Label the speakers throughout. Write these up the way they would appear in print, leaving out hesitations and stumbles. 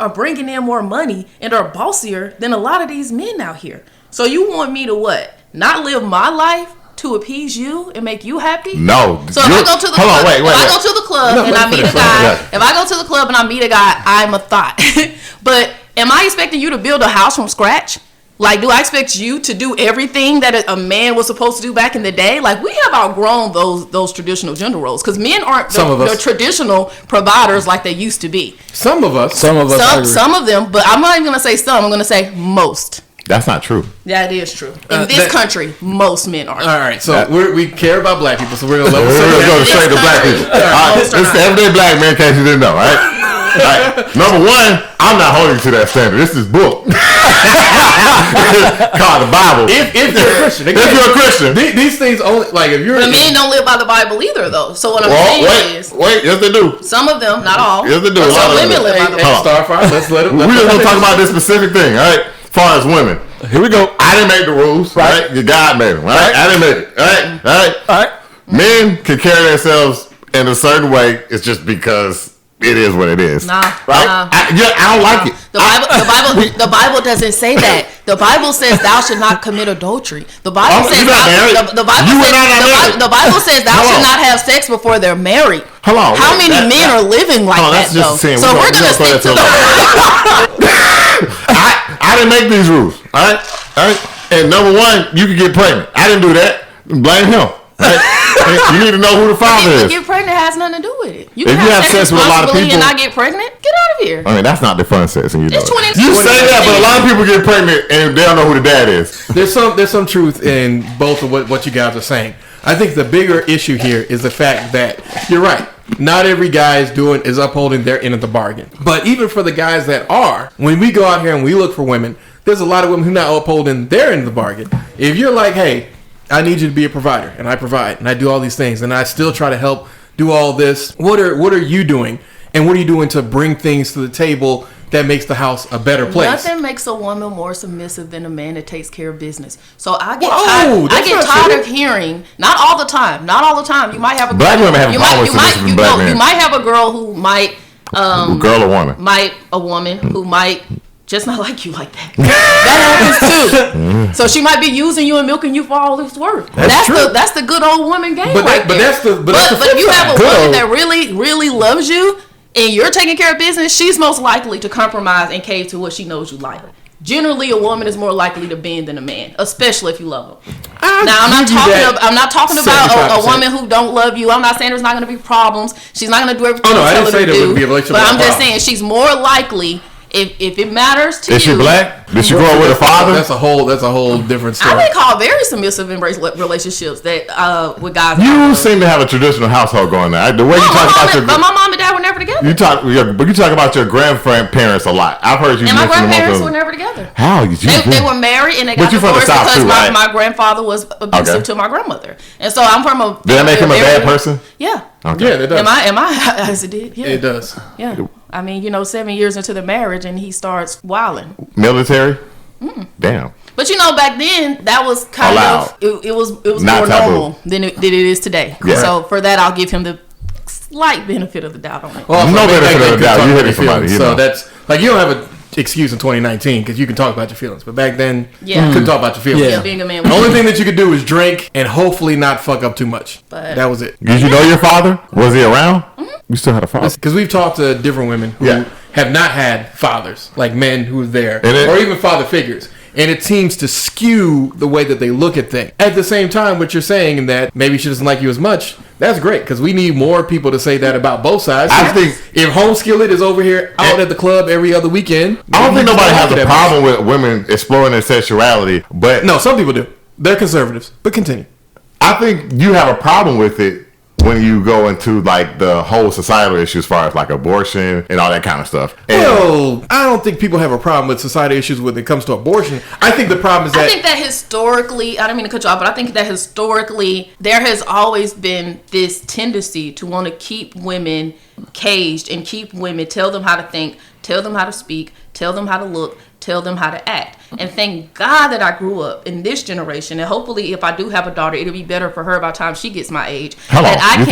Speaker 1: are bringing in more money and are bossier than a lot of these men out here. So you want me to what? Not live my life to appease you and make you happy?
Speaker 2: No.
Speaker 1: So if I go to the club, if I go to the club and I meet a guy, if I go to the club and I meet a guy, I'm a thought. But am I expecting you to build a house from scratch? Like, do I expect you to do everything that a man was supposed to do back in the day? Like, we have outgrown those traditional gender roles because men aren't the traditional providers like they used to be.
Speaker 3: Some of us.
Speaker 1: Some of them, but I'm not even going to say some. I'm going to say most.
Speaker 2: That's not true.
Speaker 1: That is true. In this country, most men are.
Speaker 3: All right, so we care about black people, so we're going to level
Speaker 2: go straight to black people. This is the everyday black man, in case you didn't know, right? Right. Number one, I'm not holding you to that standard. This is book called the Bible.
Speaker 3: If you're a Christian,
Speaker 2: if you're a Christian,
Speaker 3: these things only like if you're.
Speaker 1: But men don't live by the Bible either, though. So what I'm saying is,
Speaker 2: yes they do.
Speaker 1: Some of them, not all.
Speaker 2: Yes they do.
Speaker 1: Some women live by the Bible.
Speaker 3: Starfire, let's let them.
Speaker 2: We're just gonna talk about this specific thing, all right? As far as women, here we go. I didn't make the rules, right? Your God made them, right? I didn't make it, all right. Men can carry themselves in a certain way. It's just because. It is what it is.
Speaker 1: Nah,
Speaker 2: right? I don't like it.
Speaker 1: The Bible doesn't say that. The Bible says thou should not commit adultery. The Bible says the Bible says thou should not have sex before they're married.
Speaker 2: How
Speaker 1: many men are living like that though? So we're gonna stick to the.
Speaker 2: I didn't make these rules. All right. And number one, you can get pregnant. I didn't do that. Blame him. Right? You need to know who the father is.
Speaker 1: Get pregnant has nothing to do with it. You
Speaker 2: if you have sex with a lot of people
Speaker 1: and not get pregnant, get out of here.
Speaker 2: I mean, that's not the fun sex, and you know.
Speaker 1: You
Speaker 2: say that, but a lot of people get pregnant and they don't know who the dad is.
Speaker 3: There's some truth in both of what you guys are saying. I think the bigger issue here is the fact that you're right. Not every guy is upholding their end of the bargain. But even for the guys that are, when we go out here and we look for women, there's a lot of women who are not upholding their end of the bargain. If you're like, hey, I need you to be a provider, and I provide, and I do all these things, and I still try to help do all this. What are you doing, and what are you doing to bring things to the table that makes the house a better place?
Speaker 1: Nothing makes a woman more submissive than a man that takes care of business. So I get tired of hearing, not all the time. You might have a
Speaker 2: black women have a problem with submissive in black men.
Speaker 1: You might have a girl who might
Speaker 2: girl or woman,
Speaker 1: a woman who might just not like you like that. That happens too. So she might be using you and milking you for all it's worth. That's the good old woman game. But if you have a woman that really, really loves you and you're taking care of business, she's most likely to compromise and cave to what she knows you like. Generally, a woman is more likely to bend than a man, especially if you love them. Now, I'm not talking about a woman who don't love you. I'm not saying there's not going to be problems. She's not going to do everything you tell her to do. But I'm just saying she's more likely. If it matters to you.
Speaker 2: Is she black? Did she grow up with a father?
Speaker 3: That's a whole different story.
Speaker 1: I've been called very submissive in relationships that with guys.
Speaker 2: You seem to have a traditional household going there. The way you talk about
Speaker 1: but my mom and dad were never together.
Speaker 2: But you talk about your grandparents a lot. I've heard you.
Speaker 1: And my grandparents were never together.
Speaker 2: How?
Speaker 1: They were married and they got divorced because my grandfather was abusive to my grandmother, and so I'm from a.
Speaker 2: Did that make him a bad person?
Speaker 1: Yeah.
Speaker 3: Okay. Yeah, it does.
Speaker 1: Am I as it did? Yeah.
Speaker 3: It does.
Speaker 1: Yeah. I mean, 7 years into the marriage and he starts wilding.
Speaker 2: Military? Damn.
Speaker 1: But back then that was kind of it was more normal than it is today. Yeah. So for that I'll give him the slight benefit of the doubt on it.
Speaker 3: Well, no benefit of the doubt. You hit somebody. So that's like you don't have an excuse in 2019 because you can talk about your feelings, but back then you couldn't talk about your feelings.
Speaker 1: Yeah, being a man.
Speaker 3: The only thing that you could do was drink and hopefully not fuck up too much. But that was it.
Speaker 2: Did you know your father? Was he around? You still had a father?
Speaker 3: Because we've talked to different women who have not had fathers, like men who were there, or even father figures. And it seems to skew the way that they look at things. At the same time, what you're saying in that maybe she doesn't like you as much, that's great, because we need more people to say that about both sides. I think if Home Skillet is over here out at the club every other weekend,
Speaker 2: I don't think nobody has a problem with women exploring their sexuality, but
Speaker 3: no, some people do. They're conservatives, but continue.
Speaker 2: I think you have a problem with it when you go into like the whole societal issue as far as like abortion and all that kind of stuff.
Speaker 3: Well, I don't think people have a problem with societal issues when it comes to abortion. I think the problem is that...
Speaker 1: I think that historically, I don't mean to cut you off, but I think that historically there has always been this tendency to want to keep women caged and keep women, tell them how to think, tell them how to speak, tell them how to look, tell them how to act. And thank God that I grew up in this generation. And hopefully, if I do have a daughter, it'll be better for her by the time she gets my age.
Speaker 2: Hello.
Speaker 1: And I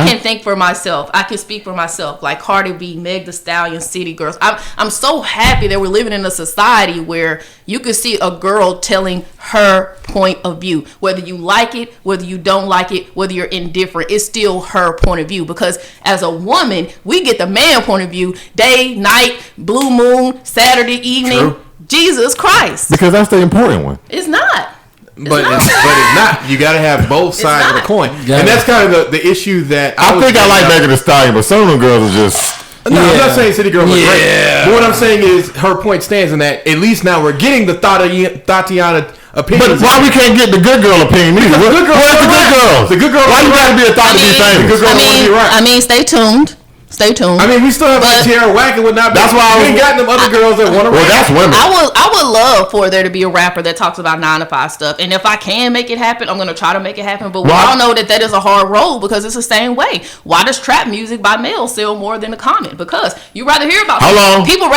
Speaker 2: can
Speaker 1: think for myself. I can speak for myself. Like Cardi B, Meg Thee Stallion, City Girls. I'm so happy that we're living in a society where you can see a girl telling her point of view. Whether you like it, whether you don't like it, whether you're indifferent, it's still her point of view. Because as a woman, we get the man point of view, day, night, blue moon, Saturday evening.
Speaker 2: True.
Speaker 1: Jesus Christ.
Speaker 2: Because that's the important one.
Speaker 1: It's not.
Speaker 3: But it's not. You got to have both sides of the coin. Yeah. And that's kind of the issue that
Speaker 2: I think I like Megan Thee Stallion, but some of them girls are just...
Speaker 3: No, I'm not saying City Girls are great. But what I'm saying is her point stands in that at least now we're getting the Tatiana opinion.
Speaker 2: But why we can't get the good girl opinion either? Where's the good girls? The good girls. Why you got to be a thought to be famous? The good girls want to be right.
Speaker 1: I mean, stay tuned. Stay tuned.
Speaker 3: I mean, we still have like Tierra Whack and whatnot.
Speaker 2: That's why
Speaker 3: we ain't got them other girls that want to rap.
Speaker 2: Well, that's women.
Speaker 1: I would love for there to be a rapper that talks about 9 to 5 stuff. And if I can make it happen, I'm going to try to make it happen. But we all know that is a hard road because it's the same way. Why does trap music by males sell more than the common? Because you rather hear about people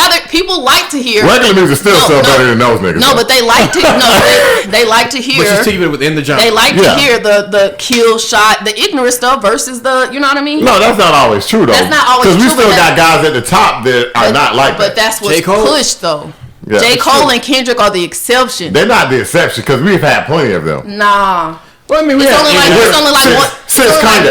Speaker 1: like to hear
Speaker 2: regular music still sell better than those niggas.
Speaker 1: No, but they like to they like to hear.
Speaker 3: But she's keeping it within the genre.
Speaker 1: They like to hear the kill shot, the ignorant stuff versus the, you know what I mean?
Speaker 2: No, that's not always true though.
Speaker 1: That's not always true.
Speaker 2: Because we still got guys at the top that are not like that.
Speaker 1: But that's what's pushed though.
Speaker 2: Yeah,
Speaker 1: J. Cole and Kendrick are the exception.
Speaker 2: They're not the exception because we've had plenty of them.
Speaker 1: Nah.
Speaker 2: Well, I mean,
Speaker 1: it's only like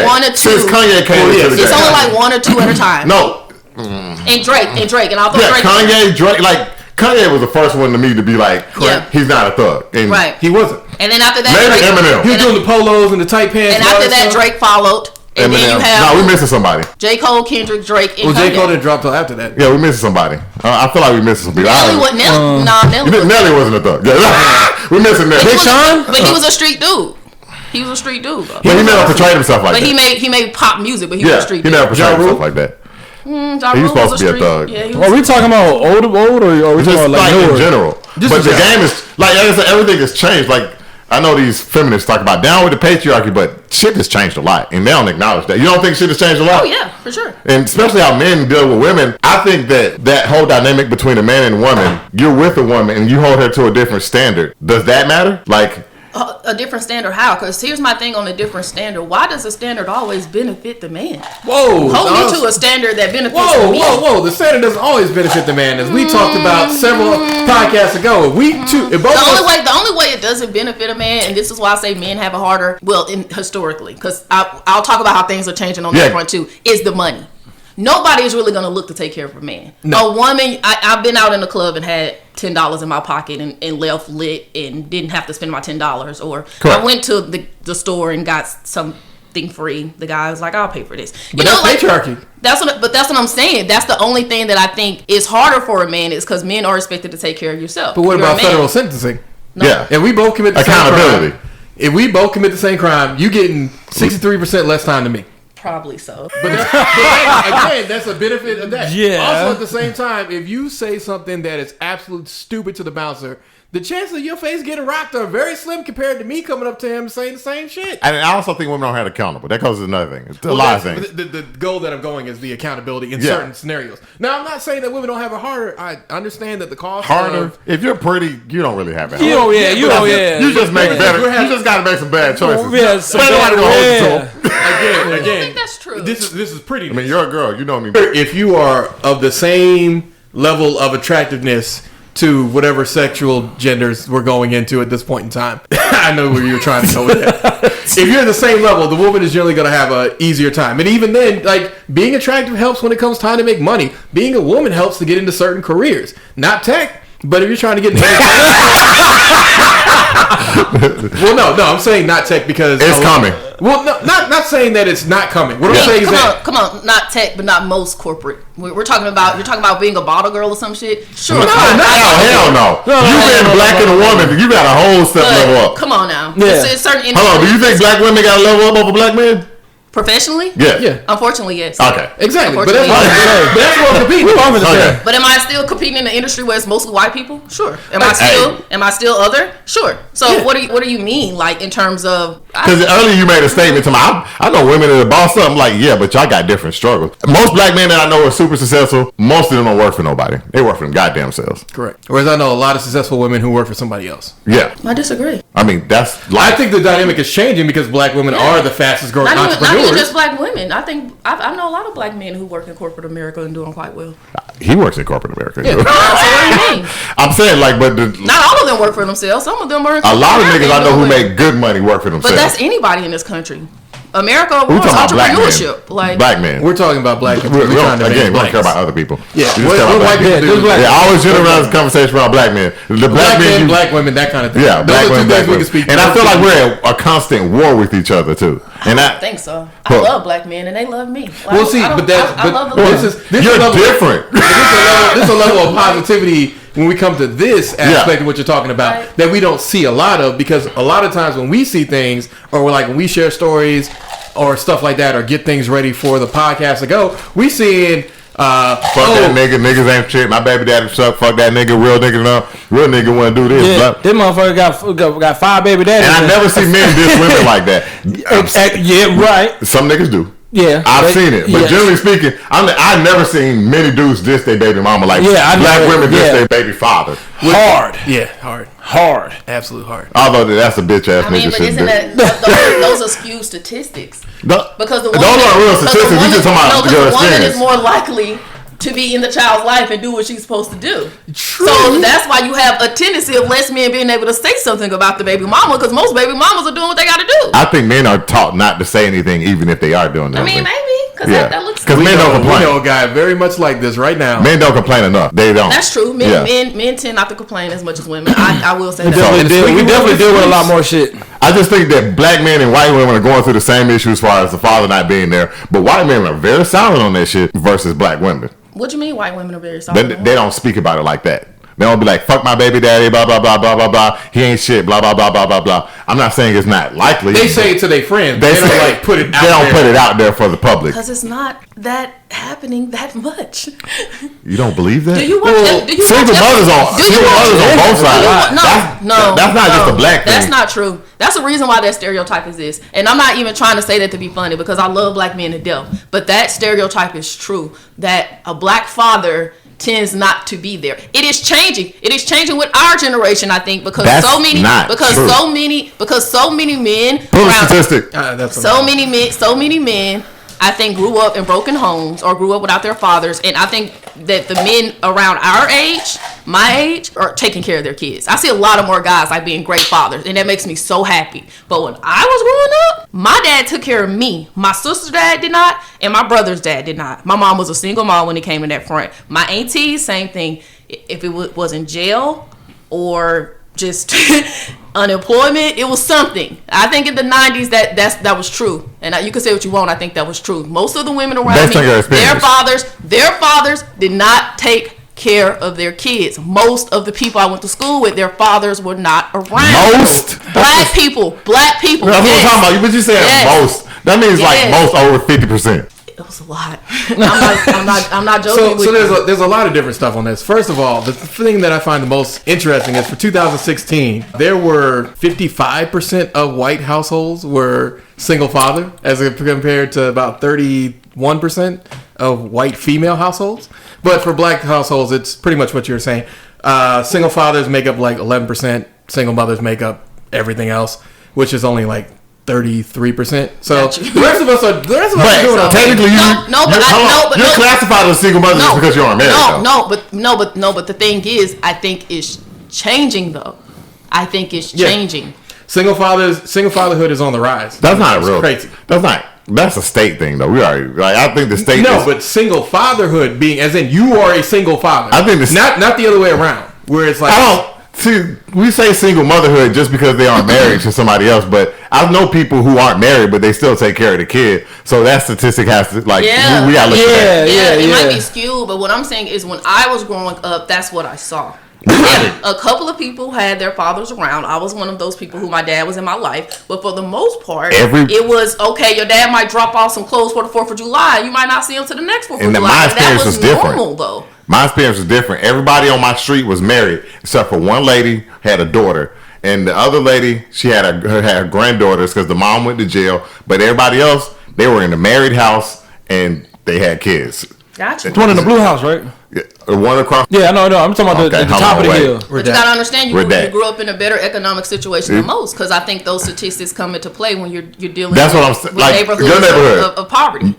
Speaker 1: one or two.
Speaker 2: Since Kanye came into the game.
Speaker 1: It's only like 1 or 2 at a time.
Speaker 2: No.
Speaker 1: And Drake, and I'll throw Drake.
Speaker 2: Drake, like Kanye was the first one to me to be like, he's not a thug. And
Speaker 1: right.
Speaker 3: He wasn't.
Speaker 1: And then after that,
Speaker 2: maybe Eminem.
Speaker 3: He was doing the polos and the tight pants.
Speaker 1: And after that, Drake followed. And then you have...
Speaker 2: No, we missing somebody.
Speaker 1: J. Cole, Kendrick, Drake, and
Speaker 3: J. Cole didn't drop till after that.
Speaker 2: Yeah, we missing somebody. I feel like we missing some people.
Speaker 1: Nelly
Speaker 2: wasn't a thug. We missing Nelly.
Speaker 3: Big Sean?
Speaker 1: But he was a street dude. He was a street dude.
Speaker 2: But he never portrayed himself like that.
Speaker 1: But he made pop music, but he was a street dude.
Speaker 2: He never portrayed himself like that. He was supposed to be a thug.
Speaker 4: Are we talking about old, or are we talking about like newer?
Speaker 2: In general? But the game is like everything has changed. Like I know these feminists talk about down with the patriarchy, but shit has changed a lot, and they don't acknowledge that. You don't think shit has changed a lot?
Speaker 1: Oh yeah, for sure.
Speaker 2: And especially how men deal with women. I think that whole dynamic between a man and woman, you're with a woman and you hold her to a different standard. Does that matter? Like.
Speaker 1: A different standard? How? Because here's my thing on a different standard. Why does a standard always benefit the man?
Speaker 3: Hold
Speaker 1: me to a standard that benefits the man.
Speaker 3: Whoa! The standard doesn't always benefit the man, as we talked about several podcasts ago.
Speaker 1: The only way it doesn't benefit a man, and this is why I say men have a harder. Well, historically, because I'll talk about how things are changing on that front too. Is the money? Nobody is really going to look to take care of a man. No. A woman, I've been out in the club and had $10 in my pocket and left lit and didn't have to spend my $10. Or I went to the store and got something free. The guy was like, I'll pay for this.
Speaker 3: But that's patriarchy.
Speaker 1: That's what I'm saying. That's the only thing that I think is harder for a man is because men are expected to take care of yourself.
Speaker 3: But what about federal sentencing?
Speaker 2: No. Yeah.
Speaker 3: If we both commit the same
Speaker 2: accountability.
Speaker 3: crime, if we both commit the same crime, you getting 63% less time than me.
Speaker 1: Probably so.
Speaker 3: But again, that's a benefit of that.
Speaker 4: Yeah.
Speaker 3: Also, at the same time, if you say something that is absolute stupid to the bouncer, the chances of your face getting rocked are very slim compared to me coming up to him saying the same shit.
Speaker 2: And I also think women don't have accountable. That causes another thing. It's a lot of things.
Speaker 3: The goal that I'm going is the accountability in certain scenarios. Now, I'm not saying that women don't have it harder. I understand that the cost
Speaker 2: harder. If you're pretty, you don't really have it.
Speaker 4: You
Speaker 2: just make better. You just got to make some bad choices.
Speaker 1: I think that's true.
Speaker 3: This is pretty.
Speaker 2: I mean, you're a girl. You know me.
Speaker 3: If you are of the same level of attractiveness to whatever sexual genders we're going into at this point in time. I know where you're trying to go with that. If you're at the same level, the woman is generally going to have an easier time. And even then, like, being attractive helps when it comes time to make money. Being a woman helps to get into certain careers. Not tech, but if you're trying to get into well, no, I'm saying not tech because
Speaker 2: it's coming.
Speaker 3: Well, no, not saying that it's not coming. What I'm saying is
Speaker 1: come on, not tech, but not most corporate. We're talking about you're talking about being a bottle girl or some shit. Sure,
Speaker 2: hell no. You being black and a woman, you got a whole step level up.
Speaker 1: Come on now.
Speaker 4: Yeah.
Speaker 1: It's certain.
Speaker 2: Hold on, do you think black women got to level up over black men?
Speaker 1: Professionally?
Speaker 2: Yeah.
Speaker 1: Unfortunately, yes.
Speaker 2: Okay.
Speaker 3: Exactly. But that's what I'm competing.
Speaker 2: Okay.
Speaker 1: But am I still competing in the industry where it's mostly white people? Sure. Am I still other? Sure. So what do you mean, like, in terms of?
Speaker 2: Because earlier you made a statement to me. I know women that are boss up. I'm like, yeah, but y'all got different struggles. Most black men that I know are super successful. Most of them don't work for nobody. They work for them goddamn selves.
Speaker 3: Correct. Whereas I know a lot of successful women who work for somebody else.
Speaker 2: Yeah.
Speaker 1: I disagree.
Speaker 2: I mean, that's
Speaker 3: I think the dynamic is changing because black women are the fastest growing entrepreneurs.
Speaker 1: Not even just black women. I think I know a lot of black men who work in corporate America and doing quite well.
Speaker 2: He works in corporate America.
Speaker 1: Yeah. So what do you mean?
Speaker 2: I'm saying, like, but
Speaker 1: not all of them work for themselves. Some of them are.
Speaker 2: A lot of niggas I know who make good money work for themselves.
Speaker 1: But that's anybody in this country. America wants entrepreneurship. Like
Speaker 2: black men.
Speaker 3: We're talking about black people.
Speaker 2: We don't care about other people.
Speaker 3: Yeah,
Speaker 2: I always generalize the conversation around black men. The black men,
Speaker 3: black women, that kind of thing.
Speaker 2: Yeah, black women, black women. And I feel like we're at a constant war with each other too. And
Speaker 1: I don't think so. I love black men and they love me.
Speaker 3: Well, see, I love the
Speaker 2: you're different.
Speaker 3: There's a level of positivity when we come to this aspect of what you're talking about that we don't see a lot of, because a lot of times when we see things, or when we share stories or stuff like that, or get things ready for the podcast to go, we seeing
Speaker 2: fuck that nigga, niggas ain't shit. My baby daddy suck. Fuck that nigga, real nigga no. Real nigga wanna do this.
Speaker 4: Yeah, this motherfucker got 5 baby daddies.
Speaker 2: And I never see men diss women like that.
Speaker 4: Yeah, right.
Speaker 2: Some niggas do.
Speaker 4: Yeah,
Speaker 2: I've seen it, but generally speaking, I've never seen many dudes diss their baby mama like black women diss their baby father.
Speaker 3: Hard, absolute hard.
Speaker 2: Although that's a bitch ass nigga.
Speaker 1: But isn't that those are skewed statistics? Because the woman,
Speaker 2: those aren't real statistics. We just talking about
Speaker 1: the woman is more likely to be in the child's life and do what she's supposed to do. True. So that's why you have a tendency of less men being able to say something about the baby mama, because most baby mamas are doing what they got to do.
Speaker 2: I think men are taught not to say anything, even if they are doing that.
Speaker 1: I mean, maybe. Because that looks.
Speaker 2: Because men don't complain.
Speaker 3: We know a guy very much like this right now.
Speaker 2: Men don't complain enough. They don't.
Speaker 1: That's true. Men tend not to complain as much as women. I will say that.
Speaker 4: We definitely deal with a lot more shit.
Speaker 2: I just think that black men and white women are going through the same issue as far as the father not being there. But white men are very silent on that shit versus black women.
Speaker 1: What do you mean white women are very silent?
Speaker 2: They don't speak about it like that. They don't be like, fuck my baby daddy, blah, blah, blah, blah, blah, blah. He ain't shit, blah, blah, blah, blah, blah, blah. I'm not saying it's not likely.
Speaker 3: They say it to their friends. They don't put it out there.
Speaker 2: They don't put it out there for the public.
Speaker 1: Because it's not that happening that much.
Speaker 2: You don't believe that?
Speaker 1: Do you watch
Speaker 2: single mothers on both sides.
Speaker 1: No.
Speaker 2: That's not just a black thing.
Speaker 1: That's not true. That's the reason why that stereotype exists. And I'm not even trying to say that to be funny, because I love black men to death. But that stereotype is true, that a black father tends not to be there. It is changing. It is changing with our generation, I think, because so many men so many men I think grew up in broken homes or grew up without their fathers, and I think that the men around our age, my age, are taking care of their kids. I see a lot of more guys like being great fathers, and that makes me so happy. But when I was growing up, my dad took care of me. My sister's dad did not, and my brother's dad did not. My mom was a single mom when it came in that front. My aunties, same thing. If it was in jail or just unemployment, it was something. I think in the 90s that was true, and you can say what you want. I think that was true. Most of the women around me, their fathers did not take care of their kids. Most of the people I went to school with, their fathers were not around.
Speaker 2: Most
Speaker 1: black people. That's
Speaker 2: what I'm talking about. But you said most. That means like most over 50%.
Speaker 1: It was a lot. I'm not joking.
Speaker 3: So there's a lot of different stuff on this. First of all, the thing that I find the most interesting is for 2016, there were 55% of white households were single father, as compared to about 31% of white female households. But for black households, it's pretty much what you're saying. Single fathers make up like 11%. Single mothers make up everything else, which is only like 33%. So the rest of us are doing it.
Speaker 2: Technically, you're classified as single mother just because you aren't married.
Speaker 1: But the thing is, I think it's changing though. I think it's changing.
Speaker 3: Single fatherhood is on the rise.
Speaker 2: That's not real. Crazy. That's a state thing though. We already I think the state.
Speaker 3: No, but single fatherhood being as in you are a single father.
Speaker 2: I think
Speaker 3: not the other way around. Where it's like
Speaker 2: See, we say single motherhood just because they aren't married to somebody else, but I know people who aren't married, but they still take care of the kid. So that statistic has to, we gotta look at that.
Speaker 1: It might be skewed, but what I'm saying is when I was growing up, that's what I saw. Yeah, a couple of people had their fathers around. I was one of those people who my dad was in my life. But for the most part, it was, okay, your dad might drop off some clothes for the 4th of July. You might not see him to the next 4th of July.
Speaker 2: My experience was different.
Speaker 1: Normal, though.
Speaker 2: My experience was different. Everybody on my street was married, except for one lady had a daughter. And the other lady, she had her granddaughters because the mom went to jail. But everybody else, they were in a married house and they had kids.
Speaker 1: Gotcha.
Speaker 4: It's one in the blue house, right?
Speaker 2: Yeah, one across.
Speaker 4: Yeah, no. I'm talking about the top of the hill.
Speaker 1: But you gotta understand, you grew up in a better economic situation than most, because I think those statistics come into play when you're dealing.
Speaker 2: That's what I'm saying.
Speaker 1: With neighborhoods of poverty.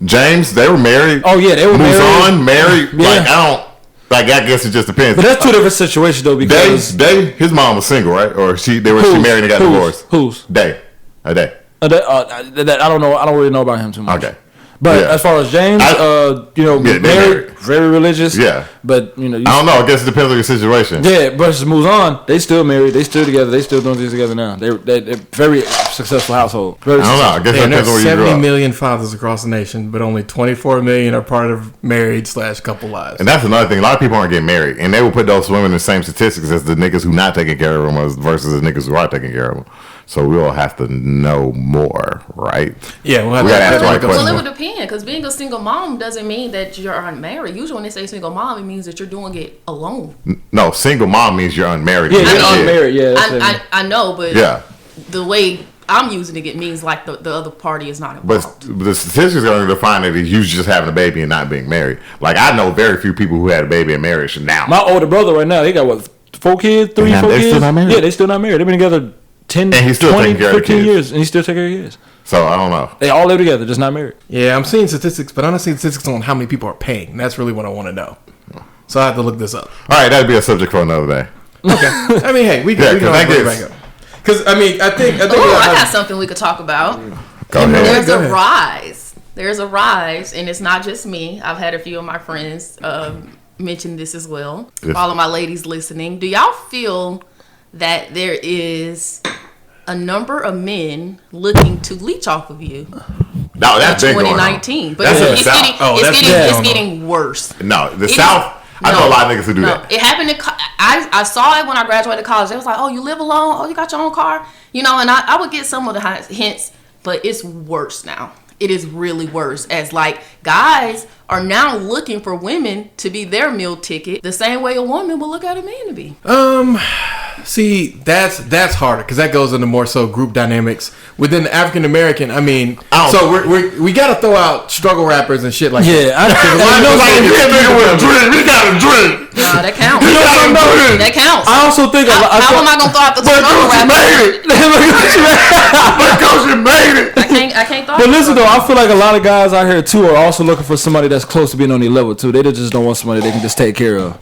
Speaker 2: James, they were married.
Speaker 4: Oh yeah, they were
Speaker 2: married. Yeah. I guess it just depends.
Speaker 4: But that's two different situations though, because
Speaker 2: his mom was single, right? Or she married and got divorced.
Speaker 4: Who's?
Speaker 2: Day.
Speaker 4: I don't know. I don't really know about him too much.
Speaker 2: Okay.
Speaker 4: But as far as James, married, very religious.
Speaker 2: Yeah.
Speaker 4: But I
Speaker 2: don't know. I guess it depends on your situation.
Speaker 4: Yeah, but it moves on. They still married. They still together. They still doing things together now. They're very successful household.
Speaker 2: I don't know. I guess it depends on where you grew up.
Speaker 3: 70 million fathers across the nation, but only 24 million are part of married/couple lives.
Speaker 2: And that's another thing. A lot of people aren't getting married, and they will put those women in the same statistics as the niggas who not taking care of them versus the niggas who are taking care of them. So we'll have to know more, right?
Speaker 3: Yeah,
Speaker 2: we'll have to ask the right question.
Speaker 1: Well, it would depend, because being a single mom doesn't mean that you're unmarried. Usually when they say single mom, it means that you're doing it alone.
Speaker 2: No, single mom means you're unmarried.
Speaker 4: Yeah, you're unmarried. Yeah,
Speaker 1: I know, but the way I'm using it means like the other party is not involved.
Speaker 2: But the statistics are going to define it as you just having a baby and not being married. Like, I know very few people who had a baby in marriage now.
Speaker 4: My older brother right now, he got 4 kids, 4 kids?
Speaker 2: Still not married?
Speaker 4: Yeah, they still not married. They've been together 10,
Speaker 2: and he's still
Speaker 4: 20, 15 years, and he's still taking care of kids.
Speaker 2: So, I don't know.
Speaker 4: They all live together, just not married.
Speaker 3: Yeah, I'm seeing statistics, but I'm not seeing statistics on how many people are paying. That's really what I want to know. So I have to look this up.
Speaker 2: All right, that'd be a subject for another day.
Speaker 3: Okay. I mean, hey, we can always bring it back up. Because, I think I
Speaker 1: got something we could talk about.
Speaker 2: Go ahead.
Speaker 1: There's a rise. There's a rise, and it's not just me. I've had a few of my friends mention this as well. All of my ladies listening. Do y'all feel that there is a number of men looking to leech off of you?
Speaker 2: No, that's been
Speaker 1: 2019, but it's getting worse.
Speaker 2: No, the South. I know a lot of niggas who do that.
Speaker 1: It happened in. I saw it when I graduated college. They was like, "Oh, you live alone? Oh, you got your own car?" And I would get some of the hints, but it's worse now. It is really worse, as like guys are now looking for women to be their meal ticket the same way a woman would look at a man to be.
Speaker 3: See, that's harder, because that goes into more so group dynamics within the African American. I mean, so we got to throw out struggle rappers and shit like that.
Speaker 2: We got a drink.
Speaker 1: No, that counts. That counts.
Speaker 4: I also think
Speaker 1: how am I gonna throw out the struggle rappers?
Speaker 2: Because you made it.
Speaker 1: I can't throw.
Speaker 4: But listen though, I feel like a lot of guys out here too are also looking for somebody that's close to being on their level too. They just don't want somebody they can just take care of.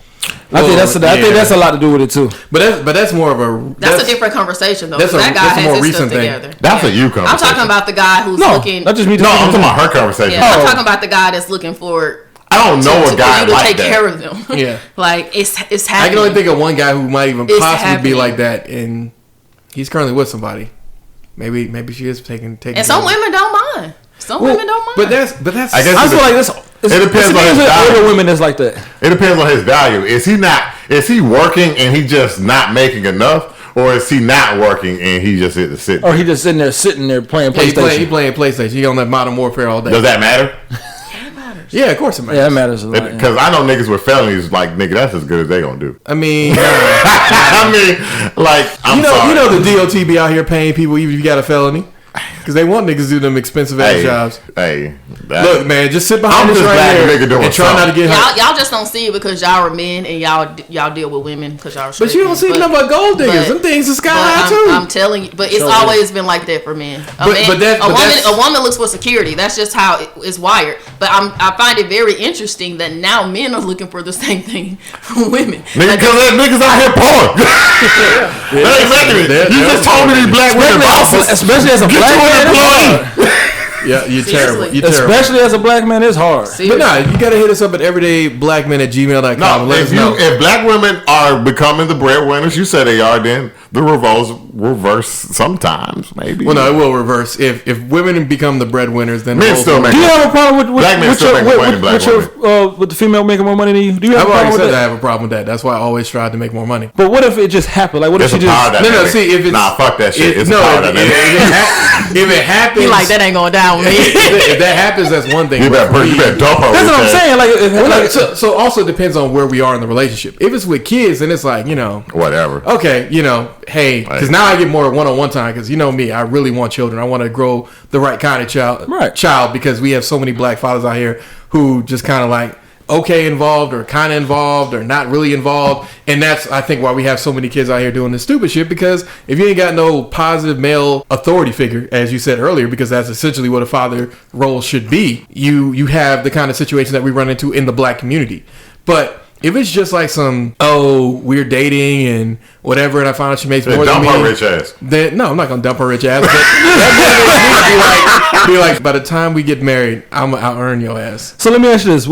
Speaker 4: I think that's a lot to do with it too.
Speaker 3: But that's more of a
Speaker 1: that's a different conversation though. That guy has his stuff together.
Speaker 2: That's a you conversation.
Speaker 1: I'm talking about the guy who's looking.
Speaker 2: Not just me. No, I'm talking about her conversation.
Speaker 1: Yeah, I'm talking about the guy that's looking for.
Speaker 2: I don't know a guy
Speaker 1: to
Speaker 2: like
Speaker 1: take
Speaker 2: that.
Speaker 1: care of them.
Speaker 3: Yeah,
Speaker 1: like it's happening.
Speaker 3: I can only think of one guy who might even possibly be like that, and he's currently with somebody. Maybe she is taking.
Speaker 1: And some women don't mind. Some women don't mind.
Speaker 3: But that's.
Speaker 2: I guess
Speaker 4: I feel like this.
Speaker 2: It depends on his value.
Speaker 4: Older women that's like that.
Speaker 2: It depends on his value. Is he working and he just not making enough, or is he not working and he just sitting?
Speaker 4: Or he just sitting there playing PlayStation.
Speaker 3: He playing PlayStation. He on that Modern Warfare all day.
Speaker 2: Does that matter?
Speaker 3: Yeah, of course it matters.
Speaker 4: Yeah, that matters a lot.
Speaker 2: Because I know niggas with felonies, like, nigga, that's as good as they gonna do.
Speaker 3: I mean,
Speaker 2: sorry.
Speaker 3: You know the DOT be out here paying people even if you got a felony. Because they want niggas to do them expensive ass jobs. Look, man, just sit behind this right here and try not to get hurt.
Speaker 1: Y'all just don't see it because y'all are men and y'all deal with women because y'all are straight.
Speaker 3: But you don't see nothing but gold diggers. Them things are sky high too.
Speaker 1: I'm telling you, but it's always been like that for men. A woman looks for security. That's just how it's wired. But I find it very interesting that now men are looking for the same thing from women.
Speaker 2: Because niggas out here poor. Exactly. You just told me these black women bosses.
Speaker 4: Especially as a black man.
Speaker 3: Yeah, you're terrible.
Speaker 4: Especially as a black man, it's hard.
Speaker 3: But nah, you gotta hit us up at everydayblackmen@gmail.com.
Speaker 2: No, if black women are becoming the breadwinners, you say they are, then the reverse sometimes, maybe.
Speaker 3: Well, no, it will reverse. If women become the breadwinners, then
Speaker 2: men still make.
Speaker 4: Do you have a problem with
Speaker 2: black men still make money? Black women
Speaker 4: with the female making more money than you? Do you have
Speaker 3: I've
Speaker 4: a problem
Speaker 3: already
Speaker 4: with
Speaker 3: said
Speaker 4: that?
Speaker 3: I have a problem with that. That's why I always strive to make more money.
Speaker 4: But what if it just happened? Like, what if she just
Speaker 3: no? See, if it's
Speaker 2: fuck that shit. It's a power dynamic.
Speaker 3: If it happens,
Speaker 1: he like that ain't going down with me.
Speaker 3: If that happens, that's one thing.
Speaker 2: You better dump her.
Speaker 4: That's what I'm saying. Like,
Speaker 3: so also depends on where we are in the relationship. If it's with kids, then it's like,
Speaker 2: whatever.
Speaker 3: Okay, hey, because now I get more one-on-one time. Because me, I really want children. I want to grow the right kind of child. Because we have so many black fathers out here who just kind of like involved or kind of involved or not really involved, and that's I think why we have so many kids out here doing this stupid shit. Because if you ain't got no positive male authority figure, as you said earlier, because that's essentially what a father role should be, you have the kind of situation that we run into in the black community. But if it's just like we're dating and whatever, and I find out she makes more than me, dump her rich ass. Then no, I'm not gonna dump her rich ass. But that be like, by the time we get married, I'll earn your ass.
Speaker 4: So let me ask you this: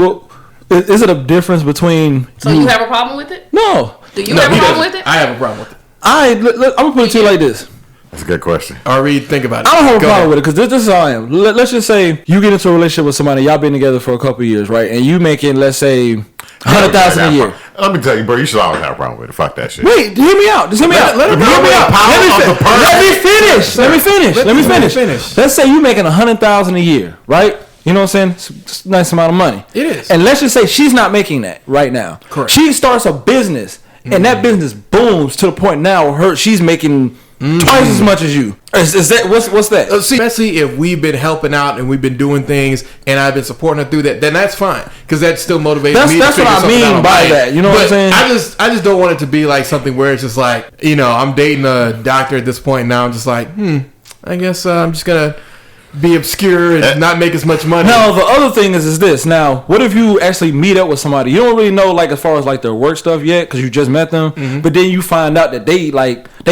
Speaker 4: is it a difference between?
Speaker 1: So you have a problem with it?
Speaker 4: No.
Speaker 1: Do you have a problem with it?
Speaker 3: I have a problem with it.
Speaker 4: I'm gonna put it to you like this.
Speaker 2: That's a good question.
Speaker 3: Ari, think about it.
Speaker 4: I don't have a problem with it because this is how I am. Let's just say you get into a relationship with somebody, y'all been together for a couple of years, right? And you making, let's say, $100,000 a year.
Speaker 2: Let me tell you, bro, you should always have a problem with it. Fuck that shit.
Speaker 4: Wait, hear me out. Just hear me out. Let me finish. Let's say you making $100,000 a year, right? You know what I'm saying? It's a nice amount of money.
Speaker 3: It is.
Speaker 4: And let's just say she's not making that right now.
Speaker 3: Correct.
Speaker 4: She starts a business, and that business booms to the point now she's making twice as much as you. Is that what's that?
Speaker 3: Especially if we've been helping out and we've been doing things, and I've been supporting her through that, then that's fine because that still motivates me.
Speaker 4: That's what I mean by that. You know what I'm saying?
Speaker 3: I just don't want it to be like something where it's just like I'm dating a doctor at this point now. I'm just like I guess I'm just gonna be obscure and not make as much money.
Speaker 4: Now the other thing is this. Now, what if you actually meet up with somebody? You don't really know like as far as like their work stuff yet because you just met them. Mm-hmm. But then you find out that they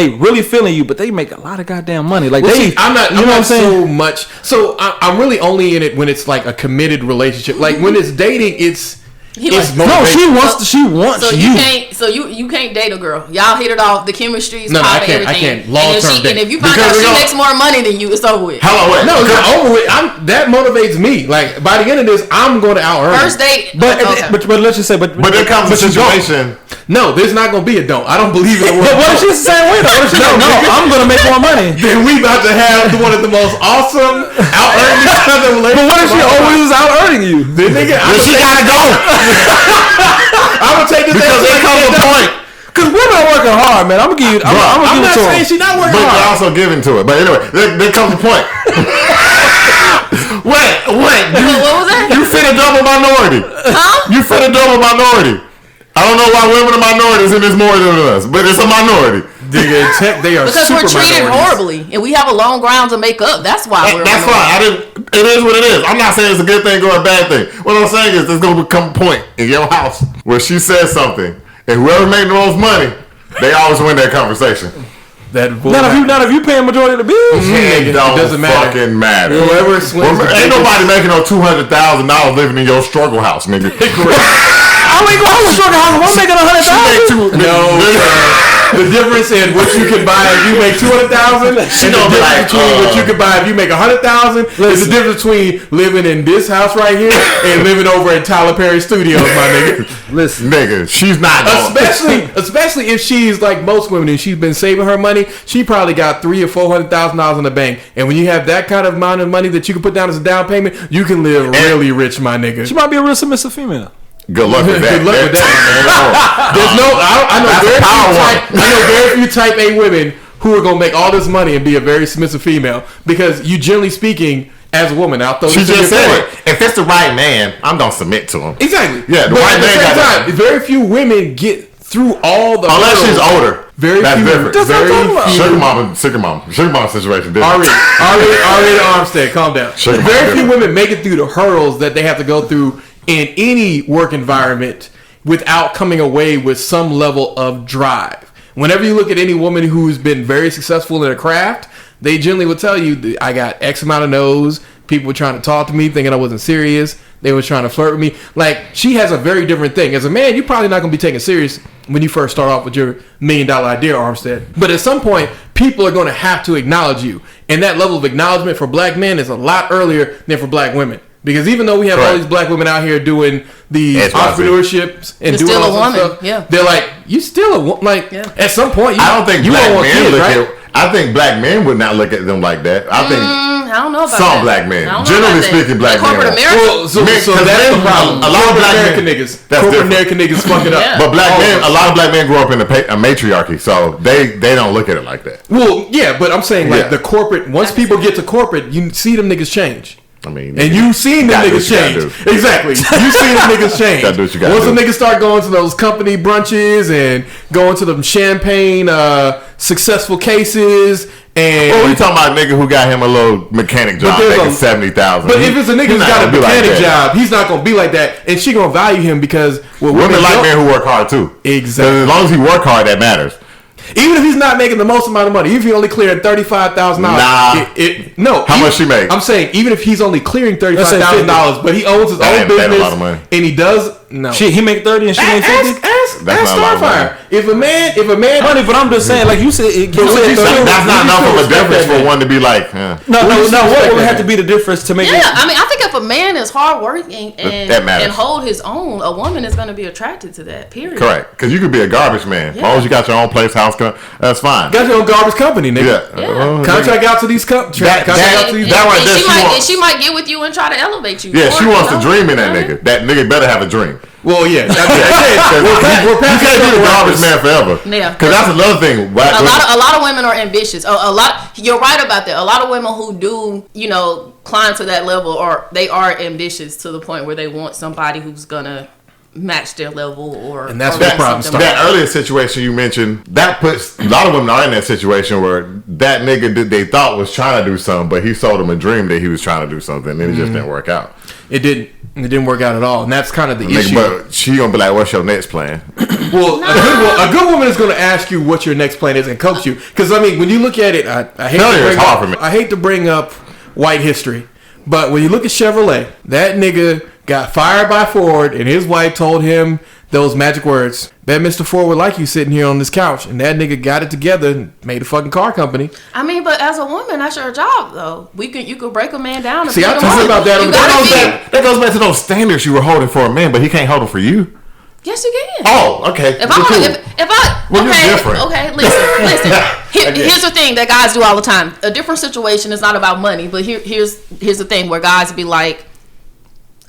Speaker 4: really feeling you, but they make a lot of goddamn money. Like
Speaker 3: I'm not so much. So I'm really only in it when it's like a committed relationship. Like when it's dating, it's
Speaker 4: she wants
Speaker 1: so you. You can't date a girl. Y'all hit it off. The chemistry is
Speaker 3: I can't. Long-term date.
Speaker 1: And if you find out she makes more money than you, it's over with.
Speaker 2: Hello, wait.
Speaker 3: No, it's not over with. That motivates me. Like by the end of this, I'm going to out-earn.
Speaker 1: First date,
Speaker 4: but let's just say, but
Speaker 2: there comes a situation.
Speaker 3: No, there's not going to be a don't. I don't believe in the word.
Speaker 4: But what if she's the same way though? What if she's no, I'm going to make more money.
Speaker 3: Then we about to have one of the most awesome out-earning each other relationships.
Speaker 4: But what if she always is out-earning you?
Speaker 3: Then nigga,
Speaker 2: she gotta go.
Speaker 3: I'm gonna take this
Speaker 2: because there comes a point.
Speaker 4: Because women are working hard, man. I'm gonna give you. I'm
Speaker 3: not saying she's not working hard.
Speaker 2: But you're also giving to it. But anyway, there comes a point. Wait.
Speaker 1: What was that?
Speaker 2: You fit a double minority.
Speaker 1: Huh?
Speaker 2: You fit a double minority. I don't know why women are minorities and there's more than us, but it's a minority.
Speaker 3: They are
Speaker 1: because we're treated horribly and we have a long ground to make up. That's why
Speaker 2: that's fine. It is what it is. I'm not saying it's a good thing or a bad thing. What I'm saying is there's gonna become a point in your house where she says something and whoever made the most money, they always win that conversation.
Speaker 4: Not if you paying majority of the bills.
Speaker 2: It doesn't fucking matter.
Speaker 3: Whoever
Speaker 2: ain't nobody making no $200,000 living in your struggle house, nigga.
Speaker 4: I ain't going to struggle house. I'm making $100,000.
Speaker 3: No, the difference in what you can buy if you make $200,000 and the difference between what you can buy if you make $100,000 is the difference between living in this house right here and living over at Tyler Perry Studios, my nigga.
Speaker 2: Listen, nigga, she's not going.
Speaker 3: Especially if she's like most women and she's been saving her money, she probably got $300,000 or $400,000 in the bank. And when you have that kind of amount of money that you can put down as a down payment, you can live really rich, my nigga.
Speaker 4: She might be a real submissive female.
Speaker 2: Good luck with that.
Speaker 3: Good luck with that. I know very few type A women who are gonna make all this money and be a very submissive female because you, generally speaking, as a woman, she
Speaker 2: just said it. If it's the right man, I'm gonna submit to him.
Speaker 3: Exactly.
Speaker 2: Yeah, the right man got that.
Speaker 3: Very few women get through all the.
Speaker 2: Unless she's older.
Speaker 3: That's
Speaker 2: different.
Speaker 3: Very few.
Speaker 2: Sugar mama situation.
Speaker 3: Ari Armstead, calm down. Very few women make it through the hurdles that they have to go through in any work environment without coming away with some level of drive. Whenever you look at any woman who's been very successful in a craft, they generally will tell you, I got X amount of no's, People were trying to talk to me, thinking I wasn't serious. They were trying to flirt with me. Like, she has a very different thing. As a man, you're probably not going to be taken serious when you first start off with your $1 million idea, Armstead. But at some point, people are going to have to acknowledge you. And that level of acknowledgement for black men is a lot earlier than for black women. Because even though we have all these black women out here doing these entrepreneurships and doing all this stuff, they're like, you still a woman. Like, at some point,
Speaker 2: I don't think black men look at. I think black men would not look at them like that. I think
Speaker 1: I don't know about
Speaker 2: some black men, generally speaking, black men.
Speaker 1: Corporate America.
Speaker 3: Well, so that's the problem. A lot of black American niggas, corporate American niggas, fuck it up.
Speaker 2: But black men, a lot of black men grew up in a matriarchy, so they don't look at it like that.
Speaker 3: Well, yeah, but I'm saying like the corporate. Once people get to corporate, you see them niggas change.
Speaker 2: I mean,
Speaker 3: and you seen them niggas change. Exactly. You seen them niggas change. Once the niggas start going to those company brunches and going to them champagne successful cases. And
Speaker 2: we talking about a nigga who got him a little mechanic job making $70,000.
Speaker 3: But if it's a nigga who's got a mechanic job, he's not gonna be like that, and she gonna value him because
Speaker 2: women like men who work hard too.
Speaker 3: Exactly.
Speaker 2: As long as he work hard, that matters.
Speaker 3: Even if he's not making the most amount of money, even if he only clearing $35,000. No.
Speaker 2: How much she make?
Speaker 3: I'm saying even if he's only clearing $35,000, but he owns his own business and he does. No,
Speaker 4: he make 30 and she ain't 50.
Speaker 3: Ask Starfire. If a man, honey, but I'm just saying, like you said,
Speaker 2: that's not enough of a difference for one to be like.
Speaker 4: No. What would have to be the difference to make?
Speaker 1: Yeah, I mean, I think if a man is hardworking and hold his own, a woman is going to be attracted to that. Period.
Speaker 2: Correct, because you could be a garbage man. As long as you got your own place, house, that's fine.
Speaker 3: Got your own garbage company, nigga.
Speaker 1: Yeah.
Speaker 3: Contract out to these companies.
Speaker 1: She might get with you and try to elevate you.
Speaker 2: Yeah, she wants to dream in that nigga. That nigga better have a dream.
Speaker 3: Well, yeah.
Speaker 2: You can't be a garbage man forever.
Speaker 1: Yeah.
Speaker 2: Because that's another thing.
Speaker 1: A lot of women are ambitious. You're right about that. A lot of women who do, climb to that level, or they are ambitious to the point where they want somebody who's gonna match their level,
Speaker 3: and that's where problems start.
Speaker 2: That earlier situation you mentioned, that puts a lot of women are in that situation where that nigga that they thought was trying to do something, but he sold them a dream that he was trying to do something, and it just didn't work out.
Speaker 3: It didn't work out at all, and that's kind of the issue.
Speaker 2: But she gonna be like, "What's your next plan?"
Speaker 3: Well, a good woman is gonna ask you what your next plan is and coach you. Because I mean, when you look at it, I hate to bring up white history, but when you look at Chevrolet, that nigga got fired by Ford, and his wife told him those magic words. Bet Mr. Ford would like you sitting here on this couch. And that nigga got it together and made a fucking car company.
Speaker 1: I mean, but as a woman, that's your job, though. You could break a man down.
Speaker 2: See, I talked about that. That goes back to those standards you were holding for a man, but he can't hold them for you.
Speaker 1: Yes, you can.
Speaker 2: Oh, okay.
Speaker 1: You're different. Okay, listen. Here's the thing that guys do all the time. A different situation is not about money, but here's the thing where guys be like,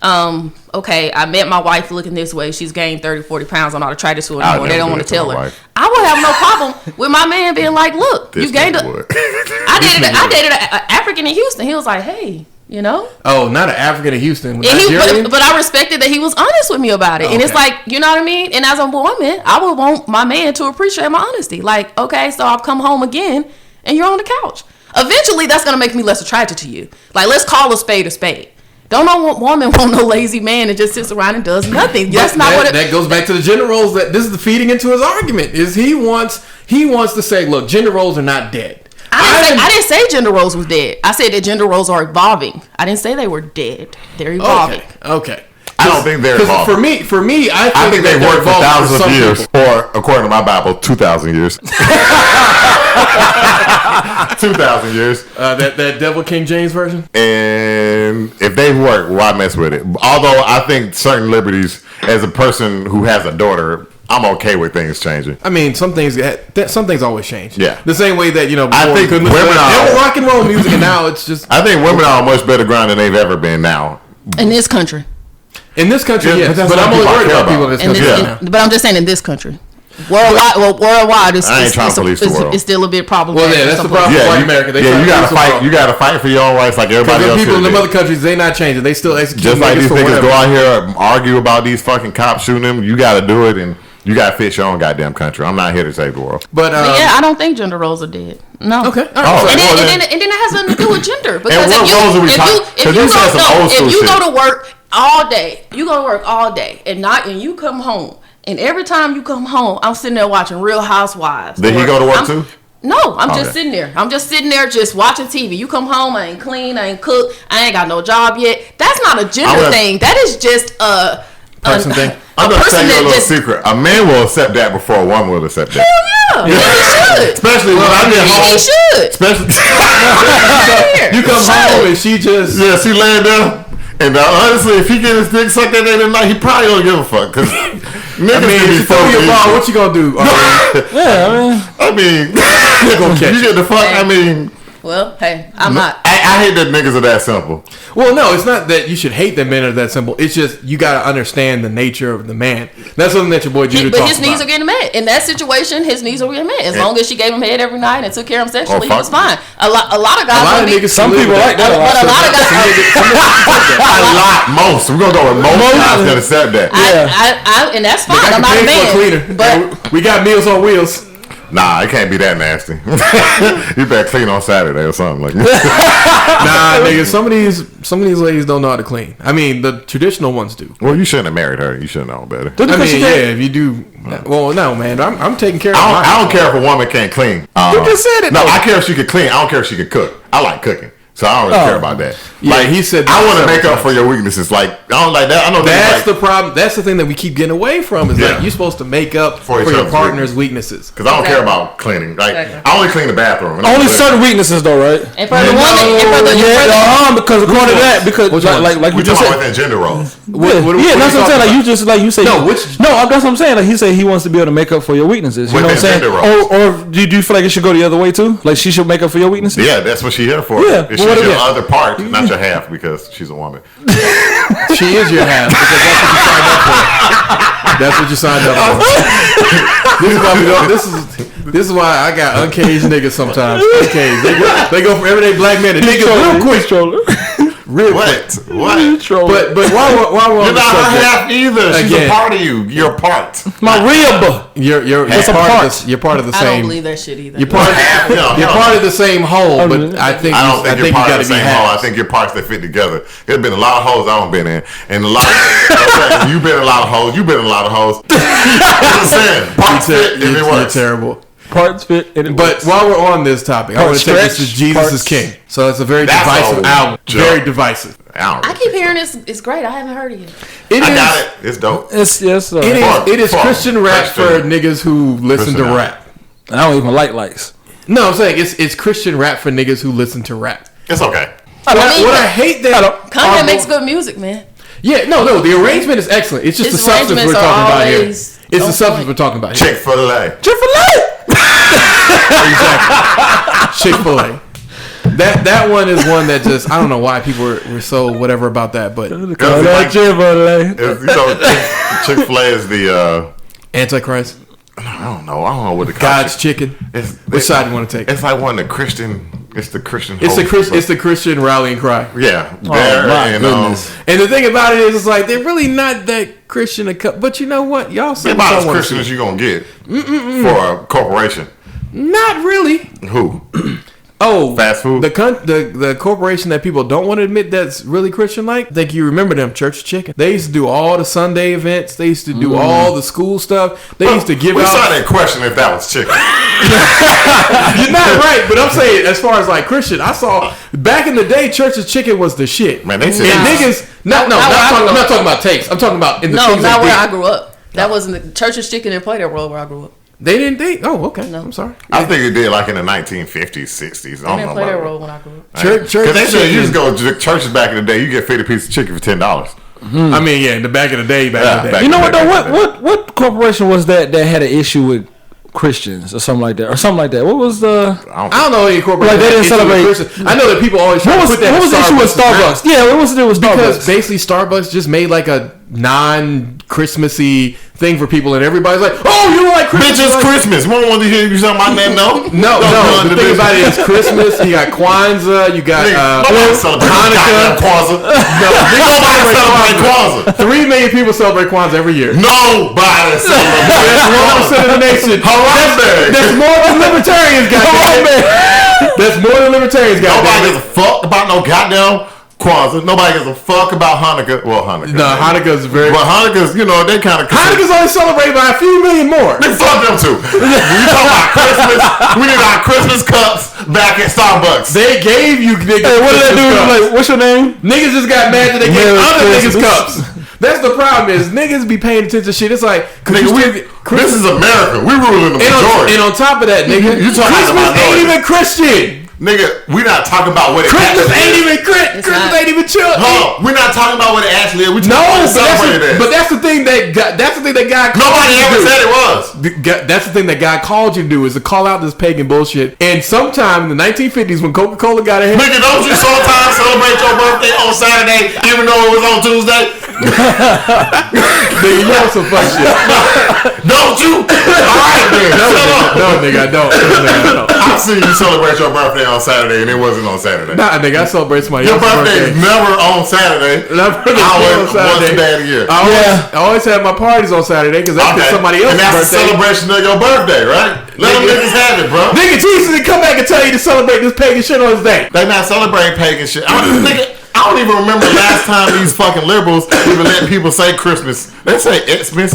Speaker 1: okay, I met my wife looking this way. She's gained 30, 40 pounds. I'm not attracted to her anymore. They don't want to tell her. I would have no problem with my man being like, look, you gained I dated an African in Houston. He was like, hey,
Speaker 3: Oh, not an African in Houston.
Speaker 1: But I respected that he was honest with me about it. Okay. And it's like, you know what I mean? And as a woman, I would want my man to appreciate my honesty. Like, okay, so I've come home again and you're on the couch. Eventually, that's going to make me less attracted to you. Like, let's call a spade a spade. Don't no woman want no lazy man that just sits around and does nothing. That's not what
Speaker 3: that goes back to the gender roles. That this is the feeding into his argument. Is he wants to say, look, gender roles are not dead.
Speaker 1: I didn't say gender roles was dead. I said that gender roles are evolving. I didn't say they were dead. They're evolving.
Speaker 3: Okay.
Speaker 2: I don't think they're evolving.
Speaker 3: For me, I think
Speaker 2: they've worked for thousands of years, or according to my Bible, 2,000 years. 2,000 years.
Speaker 3: That Devil King James version.
Speaker 2: And if they work, why mess with it? Although I think certain liberties, as a person who has a daughter, I'm okay with things changing.
Speaker 3: I mean, some things always change.
Speaker 2: Yeah.
Speaker 3: The same way that
Speaker 2: I think women are
Speaker 3: rock and roll music, and now it's just.
Speaker 2: I think women are on much better ground than they've ever been now.
Speaker 1: In this country.
Speaker 3: In this country, yes. But I'm only worried about people in this country.
Speaker 1: But I'm just saying in this country. Worldwide, it's still a bit problematic.
Speaker 3: Well, yeah, that's the problem with white America.
Speaker 2: You gotta fight. You gotta fight for your own rights, like everybody else.
Speaker 3: People in the other countries, they not changing. They still execute.
Speaker 2: Just like these niggas go out here and argue about these fucking cops shooting them. You gotta do it, and you gotta fit your own goddamn country. I'm not here to save the world.
Speaker 3: But
Speaker 1: I don't think gender roles are dead. No.
Speaker 3: Okay.
Speaker 1: And then it has nothing to do with gender. Because if you go to work all day, and you come home. And every time you come home, I'm sitting there watching Real Housewives.
Speaker 2: Did he go to work too?
Speaker 1: No, I'm just sitting there. I'm just sitting there just watching TV. You come home, I ain't clean, I ain't cook, I ain't got no job yet. That's not a gender thing. That is just a
Speaker 3: person thing.
Speaker 2: I'm going to tell you a little secret. A man will accept that before a woman will accept that.
Speaker 1: Hell yeah. He should.
Speaker 2: Especially when I get home.
Speaker 1: He should.
Speaker 2: Especially
Speaker 3: you come home and she just...
Speaker 2: Yeah, she laying down. And honestly, if he get his dick sucked that day tonight, he probably don't give a fuck. Because niggas
Speaker 3: you throw your ball, what you gonna do?
Speaker 2: I mean, you get the fuck. I mean,
Speaker 1: well, hey, I'm not.
Speaker 2: I hate that niggas are that simple.
Speaker 3: Well, no, it's not that you should hate that men are that simple. It's just you got to understand the nature of the man. That's something that your boy Judah talks about.
Speaker 1: But his needs are getting met. In that situation, his needs are getting met. As long as she gave him head every night and took care of him sexually, he was fine. A lot of guys.
Speaker 3: Some people like that.
Speaker 1: But a lot of guys.
Speaker 2: Most. We're gonna go with most guys gonna accept that.
Speaker 1: And that's fine. I'm not a man.
Speaker 3: But we got Meals on Wheels.
Speaker 2: Nah, it can't be that nasty. You better clean on Saturday or something like that.
Speaker 3: Nah, nigga, some of these ladies don't know how to clean. I mean, the traditional ones do.
Speaker 2: Well, you shouldn't have married her. You should know better.
Speaker 3: I mean, yeah, if you do. Well, no, man, I'm taking care of.
Speaker 2: I don't care if a woman can't clean.
Speaker 3: You just said it.
Speaker 2: No, I care if she could clean. I don't care if she could cook. I like cooking. So I don't really care about that.
Speaker 3: Yeah,
Speaker 2: like
Speaker 3: he said,
Speaker 2: I want to make up for your weaknesses. Like I don't like that. I know
Speaker 3: that's the problem. That's the thing that we keep getting away from. Is like you're supposed to make up for your partner's weaknesses.
Speaker 2: Because I don't care about cleaning. Like I only clean the bathroom.
Speaker 4: Only certain weaknesses, though, right?
Speaker 1: And for the woman,
Speaker 4: because according to that, because like
Speaker 2: we just said within gender roles.
Speaker 4: Yeah, that's what I'm saying. Like you say. No, that's what I'm saying. Like he said, he wants to be able to make up for your weaknesses. You know what I'm saying? Or do you feel like it should go the other way too? Like she should make up for your weaknesses?
Speaker 2: Yeah, that's what she's here for.
Speaker 4: Yeah,
Speaker 2: she's your other part. Not your half because she's a woman.
Speaker 3: She is your half because that's what you signed up for. This is why I got uncaged niggas sometimes. Uncaged. They go from everyday black men to niggas real quick. Real quick.
Speaker 2: What?
Speaker 3: But while we're
Speaker 2: you're not her half either. She's a part of you. You're a part.
Speaker 4: My rib.
Speaker 3: You're part of the same.
Speaker 1: I don't believe that shit either.
Speaker 3: You're part of the same whole, but I think you got to be half.
Speaker 2: I think you're parts that fit together. There's been a lot of hoes I don't been in, and a lot. You've been in a lot of hoes. You've been in a lot of hoes. I'm saying parts fit and it works.
Speaker 3: You're terrible.
Speaker 4: Parts fit and it
Speaker 3: works. But while we're on this topic, I want to take this to Jesus is King. So it's a very divisive album. Very divisive.
Speaker 1: I keep hearing it's great. I haven't heard it yet.
Speaker 2: I got it. It's dope.
Speaker 3: It is Christian rap for niggas who listen to rap.
Speaker 4: I don't even like likes.
Speaker 3: No, I'm saying it's Christian rap for niggas who listen to rap.
Speaker 2: It's okay.
Speaker 3: What I hate that
Speaker 1: Kanye makes good music, man.
Speaker 3: Yeah, no, the arrangement is excellent. It's just the substance we're talking about here. It's the substance we're talking about here.
Speaker 2: Chick-fil-A.
Speaker 3: Exactly. Chick-fil-A. That one is one that just I don't know why people were so whatever about that, but
Speaker 2: Chick-fil-A. Chick-fil-A is the
Speaker 3: Antichrist.
Speaker 2: I don't know what the
Speaker 3: God's chicken. Which side do you want to take?
Speaker 2: It's like one of the Christian. It's the Christian.
Speaker 3: It's the Christian rallying cry.
Speaker 2: Yeah.
Speaker 3: My goodness. And the thing about it is, it's like they're really not that Christian. But you know what? Y'all say
Speaker 2: about as Christian as you gonna get for a corporation.
Speaker 3: Not really.
Speaker 2: Who?
Speaker 3: Oh,
Speaker 2: fast food.
Speaker 3: The corporation that people don't want to admit that's really Christian-like. I think you remember them, Church Chicken. They used to do all the Sunday events. They used to do all the school stuff. They used to give out.
Speaker 2: We started question if that was chicken.
Speaker 3: You're not right, but I'm saying as far as like Christian, I saw back in the day, Church's Chicken was the shit.
Speaker 2: Man, they said
Speaker 3: niggas. I'm not talking about takes. I'm talking about in the things
Speaker 1: not where I grew up. That wasn't the Church's Chicken didn't play that role where I grew up.
Speaker 3: They didn't date? Oh, okay. No. I'm sorry.
Speaker 2: I think it did like in the 1950s, 60s.
Speaker 1: I didn't play that role when I grew up.
Speaker 3: Church
Speaker 2: because they said you just go to churches back in the day, you get 50 pieces of chicken for $10.
Speaker 3: Mm-hmm. I mean, yeah, in the back of the day,
Speaker 4: You know what though? What corporation was that had an issue with Christians or something like that? What was the?
Speaker 3: I don't know any corporation.
Speaker 4: Like they didn't celebrate.
Speaker 3: I know that people always try to put that.
Speaker 4: What was the issue with Starbucks? Yeah, what was it with Starbucks?
Speaker 3: Because basically Starbucks just made like a non-Christmassy thing for people, and everybody's like, "Oh, you don't like Christmas?
Speaker 2: Bitch, it's Christmas. One want to hear you something my name? No.
Speaker 3: The thing about it is Christmas. You got Kwanzaa. You got Hanukkah.
Speaker 2: Kwanzaa. Nobody celebrate Kwanzaa.
Speaker 3: 3 million people celebrate Kwanzaa every year.
Speaker 2: Nobody celebrates.
Speaker 3: That's 1% of the nation. That's more than libertarians got. That's more than libertarians got.
Speaker 2: Nobody gives a fuck about no goddamn Kwanzaa. Nobody gives a fuck about Hanukkah. Well, Hanukkah.
Speaker 3: No, Hanukkah's very.
Speaker 2: But Hanukkah's, they kind of.
Speaker 3: Hanukkah's only celebrated by a few million more.
Speaker 2: Then fuck them too. When you talk about Christmas, we need our Christmas cups back at Starbucks.
Speaker 3: They gave you niggas.
Speaker 4: Hey, what did they do? Like, what's your name?
Speaker 3: Niggas just got mad that they gave other niggas cups. That's the problem is niggas be paying attention to shit. It's like,
Speaker 2: nigga, this is America. We ruling the majority.
Speaker 3: And on top of that, nigga, Christmas ain't even Christian.
Speaker 2: Nigga, we're not talking about what it
Speaker 3: Christmas ain't even Christmas ain't even chill.
Speaker 2: We're not talking about what it actually is. We
Speaker 3: but that's the thing that God
Speaker 2: nobody ever said it was.
Speaker 3: That's the thing that God called you to do is to call out this pagan bullshit. And sometime in the 1950s when Coca-Cola got ahead,
Speaker 2: nigga, don't you sometimes celebrate your birthday on Saturday even though it was on Tuesday?
Speaker 3: Nigga, you on some fuck shit.
Speaker 2: Don't you? Alright, man.
Speaker 3: No, nigga, I don't.
Speaker 2: I've seen you celebrate your birthday on Saturday and it wasn't on Saturday.
Speaker 3: Nah, nigga, I celebrate somebody else's
Speaker 2: birthday. Your birthday is never on Saturday.
Speaker 3: Once
Speaker 2: a bad year.
Speaker 3: I always have my parties on Saturday because that's somebody else's birthday.
Speaker 2: And that's a celebration of your birthday, right? Let them niggas have it, bro.
Speaker 3: Nigga, Jesus didn't come back and tell you to celebrate this pagan shit on his day.
Speaker 2: They not celebrating pagan shit. I don't even remember the last time these fucking liberals even let people say Christmas. They say Xmas.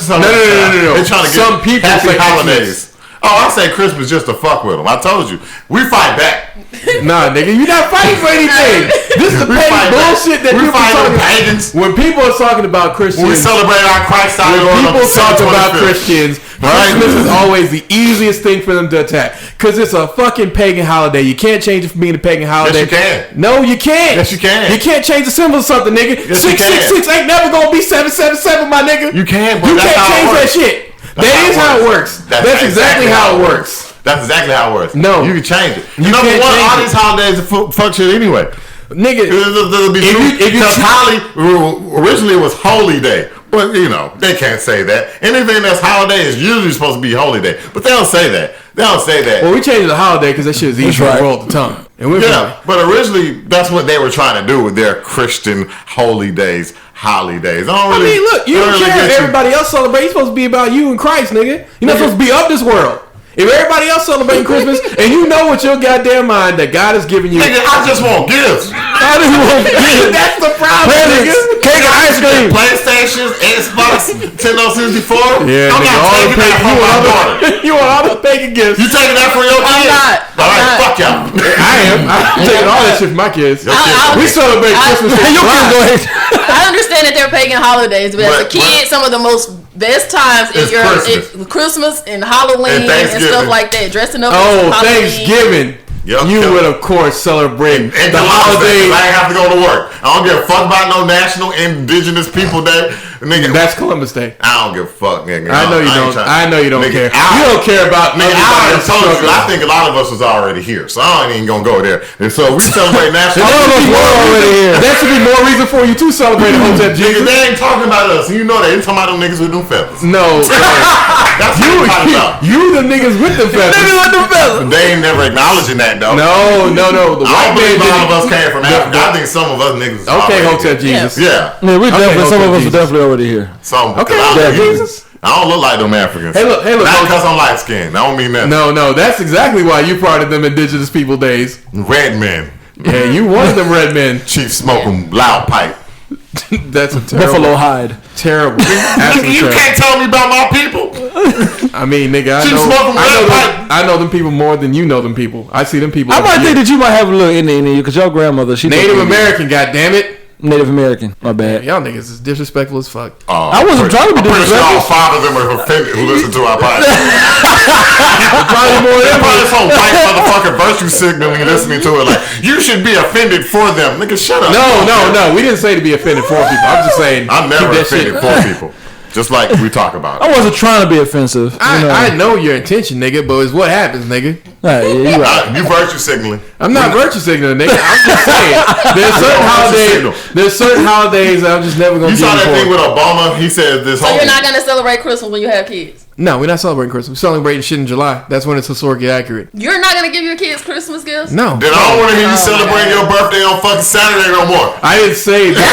Speaker 2: No. They're trying to get
Speaker 3: some people
Speaker 2: happy
Speaker 3: say
Speaker 2: holidays. Christmas. Oh, I say Christmas just to fuck with them. I told you. We fight back.
Speaker 3: Nah, nigga, you not fighting for anything. This is the pagan bullshit that people are talking
Speaker 2: pagans.
Speaker 3: When people are talking about Christians,
Speaker 2: when we celebrate our Christ.
Speaker 3: When people talk about Christians, Christmas is always the easiest thing for them to attack because it's a fucking pagan holiday. You can't change it from being a pagan holiday.
Speaker 2: Yes, you can.
Speaker 3: No, you can't.
Speaker 2: Yes, you can.
Speaker 3: You can't change the symbol of something, nigga.
Speaker 2: Yes,
Speaker 3: 666 ain't never gonna be 777, my nigga.
Speaker 2: You can, but
Speaker 3: you can't change that shit. That is how it works. That's exactly how it works.
Speaker 2: That's exactly how it works.
Speaker 3: No,
Speaker 2: you can change it. Number one, all these holidays are fuck shit anyway.
Speaker 3: Nigga,
Speaker 2: because originally it was Holy Day. Well, they can't say that. Anything that's holiday is usually supposed to be holy day. But they don't say that.
Speaker 3: Well, we changed the holiday because that shit is easy to roll at the time.
Speaker 2: But originally, that's what they were trying to do with their Christian holy days, holidays.
Speaker 3: Look, you don't care if everybody else celebrates. It's supposed to be about you and Christ, nigga. You're not supposed to be of this world. If everybody else celebrating Christmas and you know what your goddamn mind that God has given you,
Speaker 2: nigga, I just want gifts.
Speaker 4: I just want gifts.
Speaker 3: That's the problem, nigga.
Speaker 4: Cake and ice cream,
Speaker 2: PlayStations, Xbox, Nintendo 64.
Speaker 3: Yeah,
Speaker 2: I'm not taking that from my daughter.
Speaker 3: You want all the pagan gifts?
Speaker 2: You taking that for your kids?
Speaker 1: I'm not.
Speaker 2: All right, fuck y'all.
Speaker 3: I am. I'm taking all that shit for my kids. We celebrate Christmas.
Speaker 4: Your kids go ahead.
Speaker 1: I understand that they're pagan holidays, but as a kid, some of the most best times is Christmas and Halloween and stuff like that. Dressing up.
Speaker 3: Oh, Thanksgiving. You would, of course, celebrate the holiday.
Speaker 2: I ain't have to go to work. I don't give a fuck about no National Indigenous People Day. Nigga,
Speaker 3: that's Columbus Day.
Speaker 2: I don't give a fuck, nigga.
Speaker 3: I know you don't. I know you don't care. You don't care about
Speaker 2: nigga. I think a lot of us was already here, so I ain't even gonna go there. And so we celebrate National.
Speaker 3: That should be more reason for you to celebrate the Hotel Jesus.
Speaker 2: They ain't talking about us. You know they ain't talking about them niggas with them feathers.
Speaker 3: No,
Speaker 2: that's what you talking about.
Speaker 3: You the niggas with the feathers.
Speaker 4: Niggas with the feathers.
Speaker 2: They ain't never acknowledging that though.
Speaker 3: No.
Speaker 2: The white man. All of us came from Africa. I think some of us niggas.
Speaker 3: Okay, Hotel Jesus.
Speaker 2: Yeah.
Speaker 4: We definitely. Some of us are definitely already here.
Speaker 3: Jesus.
Speaker 2: I don't look like them Africans.
Speaker 3: Hey, look.
Speaker 2: Not because I'm light skinned. I don't mean that.
Speaker 3: No. That's exactly why you part of them indigenous people days.
Speaker 2: Red men.
Speaker 3: Yeah, you one of them red men.
Speaker 2: Chief smoking loud pipe.
Speaker 3: That's a terrible.
Speaker 4: Buffalo hide.
Speaker 3: Terrible.
Speaker 2: You can't tell me about my people.
Speaker 3: I mean, nigga, I know them people more than you know them people. I see them people.
Speaker 4: I might think that you might have a little in you because your grandmother, she
Speaker 3: Native American, goddammit.
Speaker 4: Native American. My bad.
Speaker 3: Y'all niggas is disrespectful as fuck.
Speaker 4: I wasn't trying to be disrespectful.
Speaker 2: All 5 of them are offended who listen to our podcast.
Speaker 3: Probably more than
Speaker 2: this whole white motherfucker virtue signaling listening to it like you should be offended for them. Nigga, shut up.
Speaker 3: No. We didn't say to be offended for people. I'm just saying
Speaker 2: I'm never offended for people. Just like we talk about.
Speaker 4: I wasn't trying to be offensive.
Speaker 3: I know your intention, nigga, but it's what happens, nigga.
Speaker 2: You virtue signaling.
Speaker 3: I'm not virtue signaling, nigga. I'm just saying. There's certain holidays I'm just never gonna.
Speaker 2: You saw that thing with Obama? He said this.
Speaker 1: So you're not gonna celebrate Christmas when you have kids?
Speaker 3: No, we're not celebrating Christmas. We're celebrating shit in July. That's when it's historically accurate.
Speaker 1: You're not gonna give your kids Christmas gifts?
Speaker 3: No.
Speaker 2: Then I don't want to hear you celebrate your birthday on fucking Saturday no more.
Speaker 3: I didn't say that.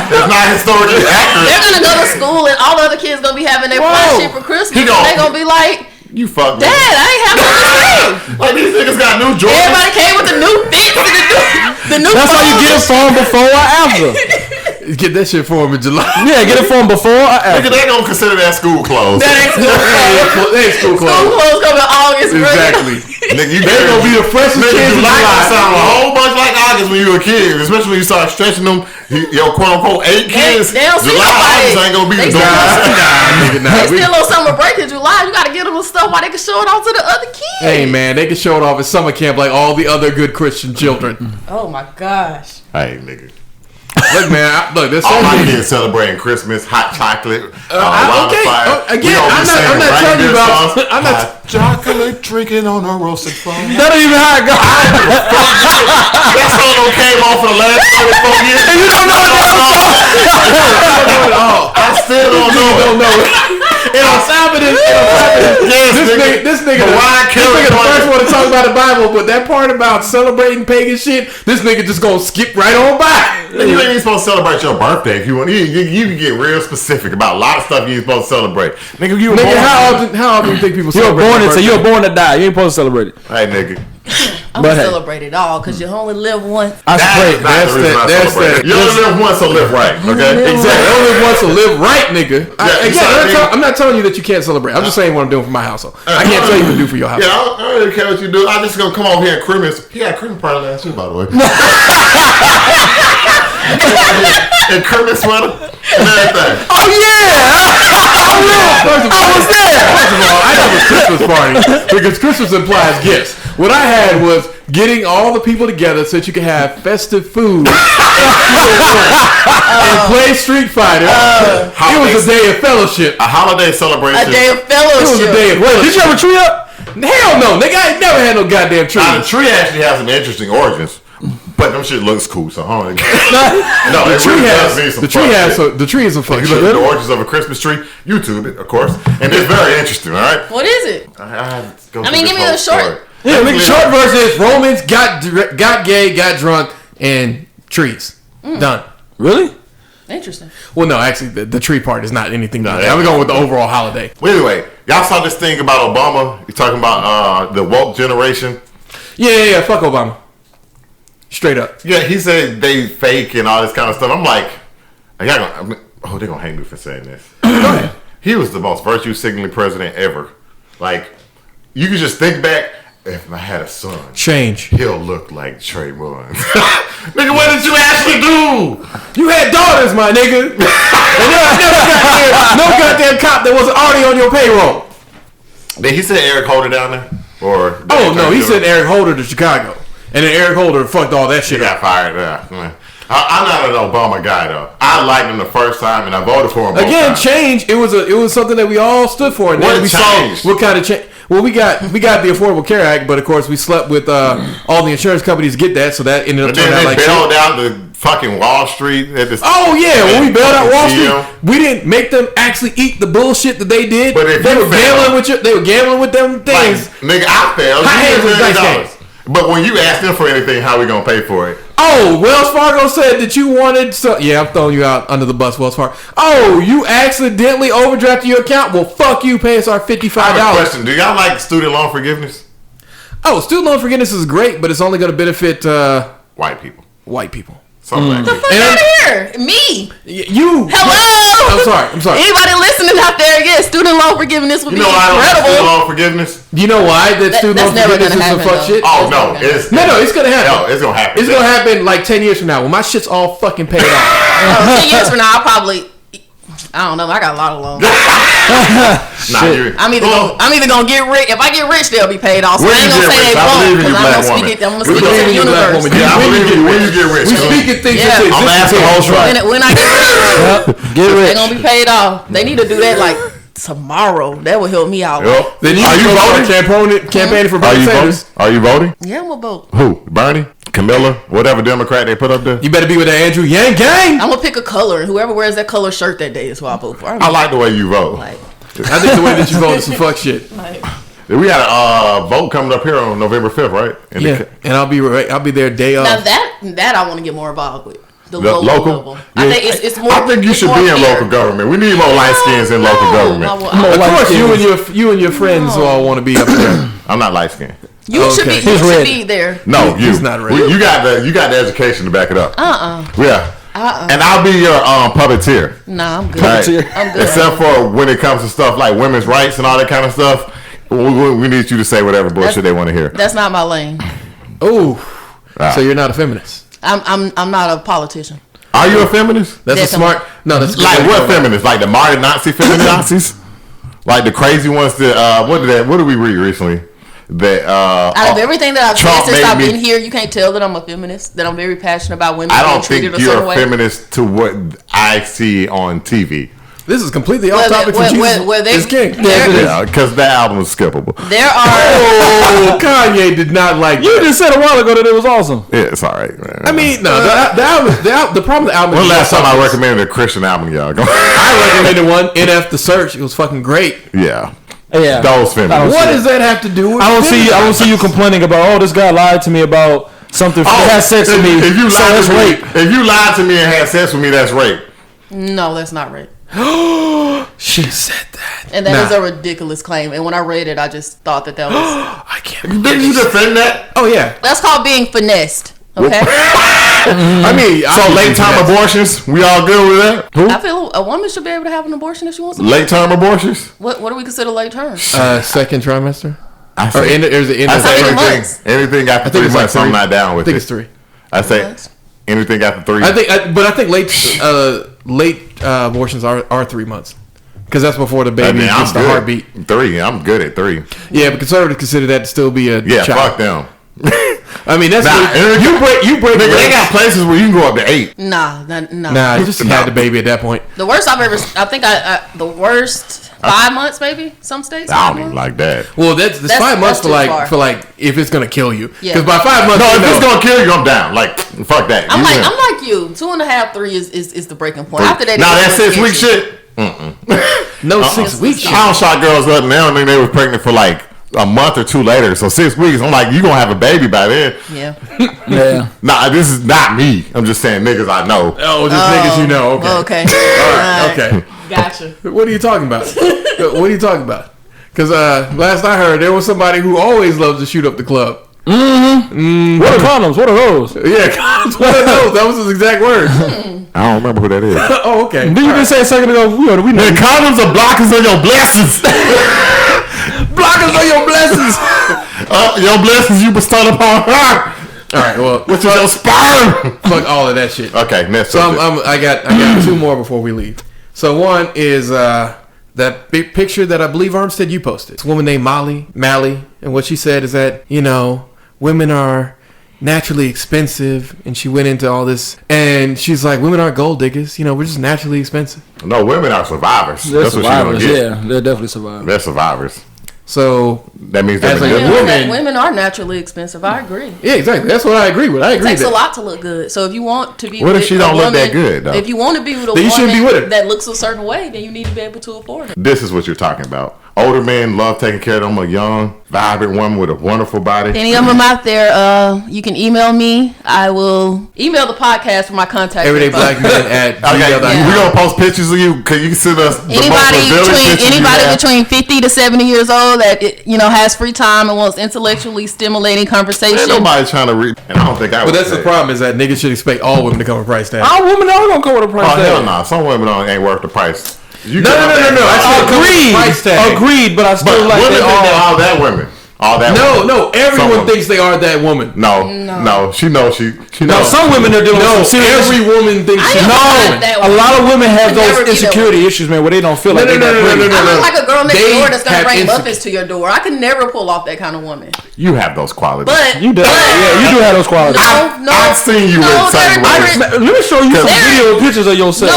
Speaker 2: It's not historically accurate.
Speaker 1: They're gonna go to school and all the other kids gonna be having their fun shit for Christmas. They're gonna be like,
Speaker 2: you fuck
Speaker 1: Dad, I ain't having nothing.
Speaker 2: Like these niggas got new Jordans.
Speaker 1: Everybody came with the new fits and the new.
Speaker 4: That's why you get it for him before or after.
Speaker 3: Get that shit for him in July.
Speaker 4: Yeah, get it for him before or after.
Speaker 2: Nigga, they gonna consider that school clothes.
Speaker 1: That ain't school clothes.
Speaker 3: That ain't school clothes.
Speaker 1: School clothes come in August.
Speaker 3: Exactly.
Speaker 2: Nigga,
Speaker 3: they gonna be the freshest kids in
Speaker 2: July.
Speaker 3: July.
Speaker 2: Sound a whole bunch like August when you were a kid, especially when you start stretching them. Your quote unquote 8 kids.
Speaker 1: They don't see
Speaker 2: July,
Speaker 1: nobody.
Speaker 2: August ain't gonna be the
Speaker 1: They still on summer break in July. You gotta get them the stuff while they can show it off to the other kids.
Speaker 3: Hey man, they can show it off at summer camp like all the other good Christian children.
Speaker 1: Oh my gosh.
Speaker 2: Hey nigga.
Speaker 3: Look, man. Look, this
Speaker 2: all my kids celebrating Christmas, hot chocolate.
Speaker 3: Okay. Again, I'm not telling you about. I'm not
Speaker 2: hot chocolate drinking on a roasted fire.
Speaker 4: That ain't even how it goes.
Speaker 2: That song came on for the last 34 years.
Speaker 4: And you don't know that
Speaker 2: song. I still don't know it.
Speaker 3: And on top of this, this nigga, the first one to talk about the Bible, but that part about celebrating pagan shit, this nigga just gonna skip right on by.
Speaker 2: You ain't even supposed to celebrate your birthday if you want. You can get real specific about a lot of stuff you ain't supposed to celebrate. Nigga,
Speaker 3: how often do you think people celebrate?
Speaker 4: You were born to die. You ain't supposed to celebrate it.
Speaker 2: Hey, nigga.
Speaker 1: I'm gonna celebrate it all because you only live once.
Speaker 2: That's that. You only live once, so live right. Okay,
Speaker 3: exactly. You only live once, so live right, nigga. I'm not telling you that you can't celebrate. I'm just saying what I'm doing for my household. I can't tell you what to do for your household.
Speaker 2: Yeah, I don't really care what you do. I'm just gonna come over here and Christmas. He had a Christmas party last year, by the way. And Christmas sweater and everything.
Speaker 4: Oh yeah!
Speaker 3: I was there. First of all, I have a Christmas party because Christmas implies gifts. What I had was getting all the people together so that you could have festive food and play Street Fighter. It was a day of fellowship.
Speaker 2: A holiday celebration.
Speaker 1: A day of fellowship.
Speaker 3: It was a day of fellowship.
Speaker 4: Did you have a tree up?
Speaker 3: Hell no, nigga. I ain't never had no goddamn tree.
Speaker 2: The tree actually has some interesting origins. But them shit looks cool, so hold on. No,
Speaker 3: the tree is some fucking shit.
Speaker 2: The origins of a Christmas tree. YouTube it, of course, and it's very interesting. All right.
Speaker 1: What is it?
Speaker 2: Give
Speaker 1: me the short.
Speaker 3: Yeah, the short version is Romans got gay, got drunk, and trees. Done.
Speaker 4: Really?
Speaker 1: Interesting.
Speaker 3: Well, no, actually, the tree part is not anything. No, I'm going with the overall holiday.
Speaker 2: Well, anyway, y'all saw this thing about Obama. You're talking about the woke generation.
Speaker 3: Yeah. Fuck Obama. Straight up.
Speaker 2: Yeah, he said they fake and all this kind of stuff. I'm like, they're gonna hate me for saying this. Go ahead. He was the most virtue signaling president ever. Like, you can just think back. If I had a son, he'll look like Trayvon. Nigga, what did you actually do?
Speaker 3: You had daughters, my nigga. And no goddamn cop that wasn't already on your payroll.
Speaker 2: Did he say Eric Holder down there? Or
Speaker 3: no, he sent Eric Holder to Chicago. And then Eric Holder fucked all that shit up.
Speaker 2: Got fired. I'm not an Obama guy though. I liked him the first time, and I voted for him.
Speaker 3: Again, change. It was something that we all stood for, and then we saw what kind of change. Well, we got the Affordable Care Act, but of course we slept with all the insurance companies to get that, so that ended up turning out like shit.
Speaker 2: Bailed out the fucking Wall Street.
Speaker 3: When we bailed out Wall Street, we didn't make them actually eat the bullshit that they did.
Speaker 2: But if
Speaker 3: they were gambling with them things.
Speaker 2: Like, nigga, I failed.
Speaker 3: High hands with dice games.
Speaker 2: But when you ask them for anything, how we gonna pay for it?
Speaker 3: Oh, Wells Fargo said that you wanted I'm throwing you out under the bus, Wells Fargo. Oh, you accidentally overdrafted your account? Well, fuck you, pay us our $55.
Speaker 2: I have a question. Do y'all like student loan forgiveness?
Speaker 3: Oh, student loan forgiveness is great, but it's only going to benefit
Speaker 2: white people.
Speaker 1: Get the fuck out of here. Me.
Speaker 3: You.
Speaker 1: Hello.
Speaker 3: I'm sorry.
Speaker 1: Anybody listening out there, student loan forgiveness would be incredible.
Speaker 2: I don't like student loan forgiveness.
Speaker 3: You know why student loan forgiveness is some fuck shit?
Speaker 2: Oh, no. It's
Speaker 3: going to happen.
Speaker 2: No, it's going to happen.
Speaker 3: It's going to happen like 10 years from now when my shit's all fucking paid off.
Speaker 1: 10 years from now, I'll probably... I don't know. I got a lot of loans. I'm either gonna get rich. If I get rich, they'll be paid off. So I ain't gonna say they won't because I'm gonna speak it to the universe.
Speaker 2: Yeah, I believe you when you get rich.
Speaker 3: We speaking things.
Speaker 2: I'm gonna ask the whole right.
Speaker 1: When I get rich,
Speaker 4: get rich.
Speaker 1: They're gonna be paid off. They need to do that like tomorrow. That will help me out.
Speaker 2: Yep.
Speaker 3: Then are you voting? Campaigning for Bernie Sanders?
Speaker 2: Are you voting?
Speaker 1: Yeah, I'm gonna vote.
Speaker 2: Who? Bernie? Camilla? Whatever Democrat they put up there?
Speaker 3: You better be with that Andrew Yang gang.
Speaker 1: I'm gonna pick a color, and whoever wears that color shirt that day is who I vote for.
Speaker 2: I like the way you vote.
Speaker 3: I think the way that you vote is some fuck shit.
Speaker 2: We got a vote coming up here on November 5th, right?
Speaker 3: And I'll be there day of.
Speaker 1: Now that I want to get more involved with. The local level.
Speaker 2: Yeah.
Speaker 1: I think it's more.
Speaker 2: I think you should be in local government. We need more light skins in local government.
Speaker 3: Of course, you and your friends all want to be up there.
Speaker 2: I'm not light skinned.
Speaker 1: You should be there.
Speaker 2: No,
Speaker 3: he's not ready.
Speaker 2: You got the education to back it up. Yeah. And I'll be your puppeteer.
Speaker 1: Nah, I'm good.
Speaker 2: Right?
Speaker 1: I'm good.
Speaker 2: Except for when it comes to stuff like women's rights and all that kind of stuff, we need you to say whatever bullshit they want to hear.
Speaker 1: That's not my lane.
Speaker 3: Oh, so you're not a feminist?
Speaker 1: I'm not a politician.
Speaker 2: Are you a feminist?
Speaker 3: That's
Speaker 1: Definitely.
Speaker 3: a smart. No, that's
Speaker 2: like what feminists? Like the modern Nazi feminazis? Like the crazy ones that what did we read recently? That
Speaker 1: out of everything that I've said since I've been here, you can't tell that I'm a feminist. That I'm very passionate about women.
Speaker 2: I don't think you're a feminist to what I see on TV.
Speaker 3: This is completely off topic for Jesus is King.
Speaker 2: Yeah, because that album was skippable.
Speaker 1: There are.
Speaker 3: Kanye did not like.
Speaker 4: You just said a while ago that it was awesome.
Speaker 2: Yeah, it's all right, man.
Speaker 3: I mean, no, the problem with the album.
Speaker 2: When last time I recommended a Christian album, y'all?
Speaker 3: I recommended one. NF The Search. It was fucking great.
Speaker 2: Yeah.
Speaker 4: Yeah.
Speaker 2: Those feminists.
Speaker 3: What does that have to do with?
Speaker 4: I don't see you complaining about. This guy lied to me about something. Had sex with me.
Speaker 2: If you lied to me, if you lied to me and had sex with me, that's rape.
Speaker 1: No, that's not rape.
Speaker 3: She said that.
Speaker 1: And that is a ridiculous claim. And when I read it, I just thought that was.
Speaker 3: I can't.
Speaker 2: Did you defend that?
Speaker 3: Oh yeah.
Speaker 1: That's called being finessed. Okay.
Speaker 2: I mean, so late term abortions, we all good with that?
Speaker 1: Who? I feel a woman should be able to have an abortion if she wants to.
Speaker 2: Late term abortions?
Speaker 1: What do we consider late term?
Speaker 3: Second trimester.
Speaker 2: Anything after 3 months, I'm not down with it.
Speaker 3: I think it's 3.
Speaker 2: I say anything after 3.
Speaker 3: I think late abortions are 3 months. Because that's before the baby gets the heartbeat.
Speaker 2: 3, I'm good at 3.
Speaker 3: Yeah, but conservatives consider that to still be a child.
Speaker 2: Fuck them.
Speaker 3: I mean, that's you break.
Speaker 2: They got places where you can go up to 8.
Speaker 1: Nah.
Speaker 3: You just had the baby at that point.
Speaker 1: The worst I've ever, the worst 5 months maybe. Some states.
Speaker 2: I don't even like that.
Speaker 3: Well, that's 5 months for like if it's gonna kill you.
Speaker 1: Yeah.
Speaker 3: Because by 5 months,
Speaker 2: if it's gonna kill you, I'm down. Like fuck that.
Speaker 1: I'm like you. 2.5, 3 is the breaking point. After that,
Speaker 2: now that 6 week shit.
Speaker 3: No 6 weeks.
Speaker 2: I don't shot girls up now. I think they were pregnant for like a month or 2 later. So 6 weeks. I'm like, you gonna have a baby by then?
Speaker 1: Yeah.
Speaker 2: Nah, this is not me. I'm just saying niggas I know.
Speaker 3: Oh, just niggas you know. Okay.
Speaker 1: Okay.
Speaker 3: All right. Okay.
Speaker 1: Gotcha.
Speaker 3: What are you talking about? Because last I heard, there was somebody who always loves to shoot up the club.
Speaker 4: Mm-hmm. What are condoms? What are those?
Speaker 3: Yeah, condoms. What are those? That was his exact words.
Speaker 2: I don't remember who that is.
Speaker 3: Oh, okay.
Speaker 4: Did you just say a second ago? We know.
Speaker 2: Condoms are blockers on your blessings.
Speaker 3: Blockers on your blessings.
Speaker 2: Your blessings you bestowed upon her.
Speaker 3: All right. Well,
Speaker 2: what's your sperm?
Speaker 3: Fuck all of that shit.
Speaker 2: Okay. Next.
Speaker 3: So I got 2 more before we leave. So one is that big picture that I believe Armstead you posted. It's a woman named Mally, and what she said is that women are naturally expensive, and she went into all this, and she's like, women aren't gold diggers, we're just naturally expensive.
Speaker 2: No, women are survivors.
Speaker 4: That's survivors. What you're gonna get. They're definitely survivors.
Speaker 2: They're survivors.
Speaker 3: So
Speaker 2: that means that
Speaker 1: women are naturally expensive. I agree.
Speaker 3: Yeah, exactly. That's what I agree with. It
Speaker 1: takes a lot to look good. So if you want to be,
Speaker 2: what if she don't look that good? Though?
Speaker 1: If you want to be with a woman that looks a certain way, then you need to be able to afford it.
Speaker 2: This is what you're talking about. Older men love taking care of them. A young, vibrant woman with a wonderful body.
Speaker 1: Any of them out there, you can email me. I will email the podcast for my contact.
Speaker 3: everydayblackmen@gmail.com.
Speaker 2: We're gonna post pictures of you. Can you send us
Speaker 1: anybody between 50 to 70 years old that has free time and wants intellectually stimulating conversation.
Speaker 2: Ain't nobody trying to read, and I don't think I.
Speaker 3: But that's the problem is that niggas should expect all women to come with a price tag.
Speaker 4: All women are gonna come with a price tag.
Speaker 2: Oh hell no! Some women ain't worth the price.
Speaker 3: No. Agreed, but I still like
Speaker 2: women all that women. All that women.
Speaker 3: No. Everyone thinks they are that woman.
Speaker 2: No. She knows. She knows.
Speaker 4: No, some women are dealing with some serious.
Speaker 3: Every woman thinks she
Speaker 4: knows. A lot of women have those insecurity issues, man, where they don't feel like they're that pretty.
Speaker 1: I look like a girl next door that's gonna bring muffins to your door. I can never pull off that kind of woman.
Speaker 2: You have those qualities.
Speaker 1: But
Speaker 4: you do. Yeah, you do have those qualities.
Speaker 2: I've seen you in certain ways.
Speaker 4: Let me show you some video pictures of yourself.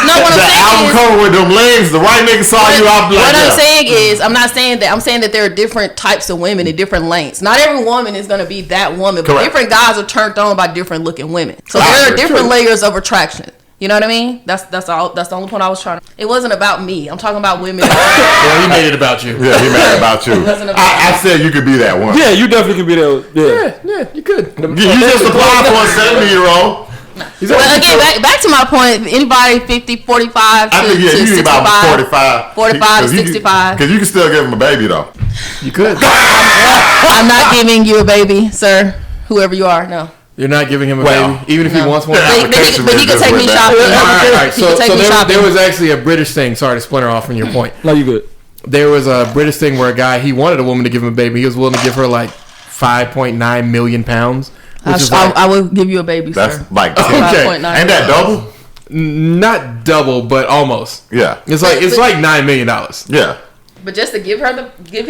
Speaker 1: No, what I'm saying is,
Speaker 2: album cover with them legs. The right nigga saw you out like
Speaker 1: that. What I'm saying is, I'm not saying that. I'm saying that there are different types of women in different lengths. Not every woman is going to be that woman, but different guys are turned on by different looking women. So there are different layers of attraction. You know what I mean? That's all. That's the only point I was trying to. It wasn't about me. I'm talking about women.
Speaker 3: Well, he made it about you.
Speaker 2: Yeah, he made it about you. I said you could be that one.
Speaker 4: Yeah, you definitely could be that.
Speaker 3: Yeah, you could.
Speaker 2: You just applied for a 70-year-old.
Speaker 1: Well, again, back to my point. Anybody 50, 45 to 65. 45 to 65.
Speaker 2: Because you can still give him a baby, though.
Speaker 3: You could.
Speaker 1: I'm not giving you a baby, sir. Whoever you are, no.
Speaker 3: You're not giving him a baby, even if he wants one.
Speaker 1: But he can take me shopping.
Speaker 3: All right. So there was actually a British thing. Sorry to splinter off from your point.
Speaker 4: No, you good.
Speaker 3: There was a British thing where a guy, he wanted a woman to give him a baby. He was willing to give her like 5.9 million pounds.
Speaker 1: I will give you a baby,
Speaker 2: that's
Speaker 1: sir.
Speaker 2: That's like
Speaker 3: 10.
Speaker 2: Ain't that double?
Speaker 3: Not double, but almost.
Speaker 2: Yeah.
Speaker 3: It's like $9 million.
Speaker 2: Yeah.
Speaker 1: But just to give him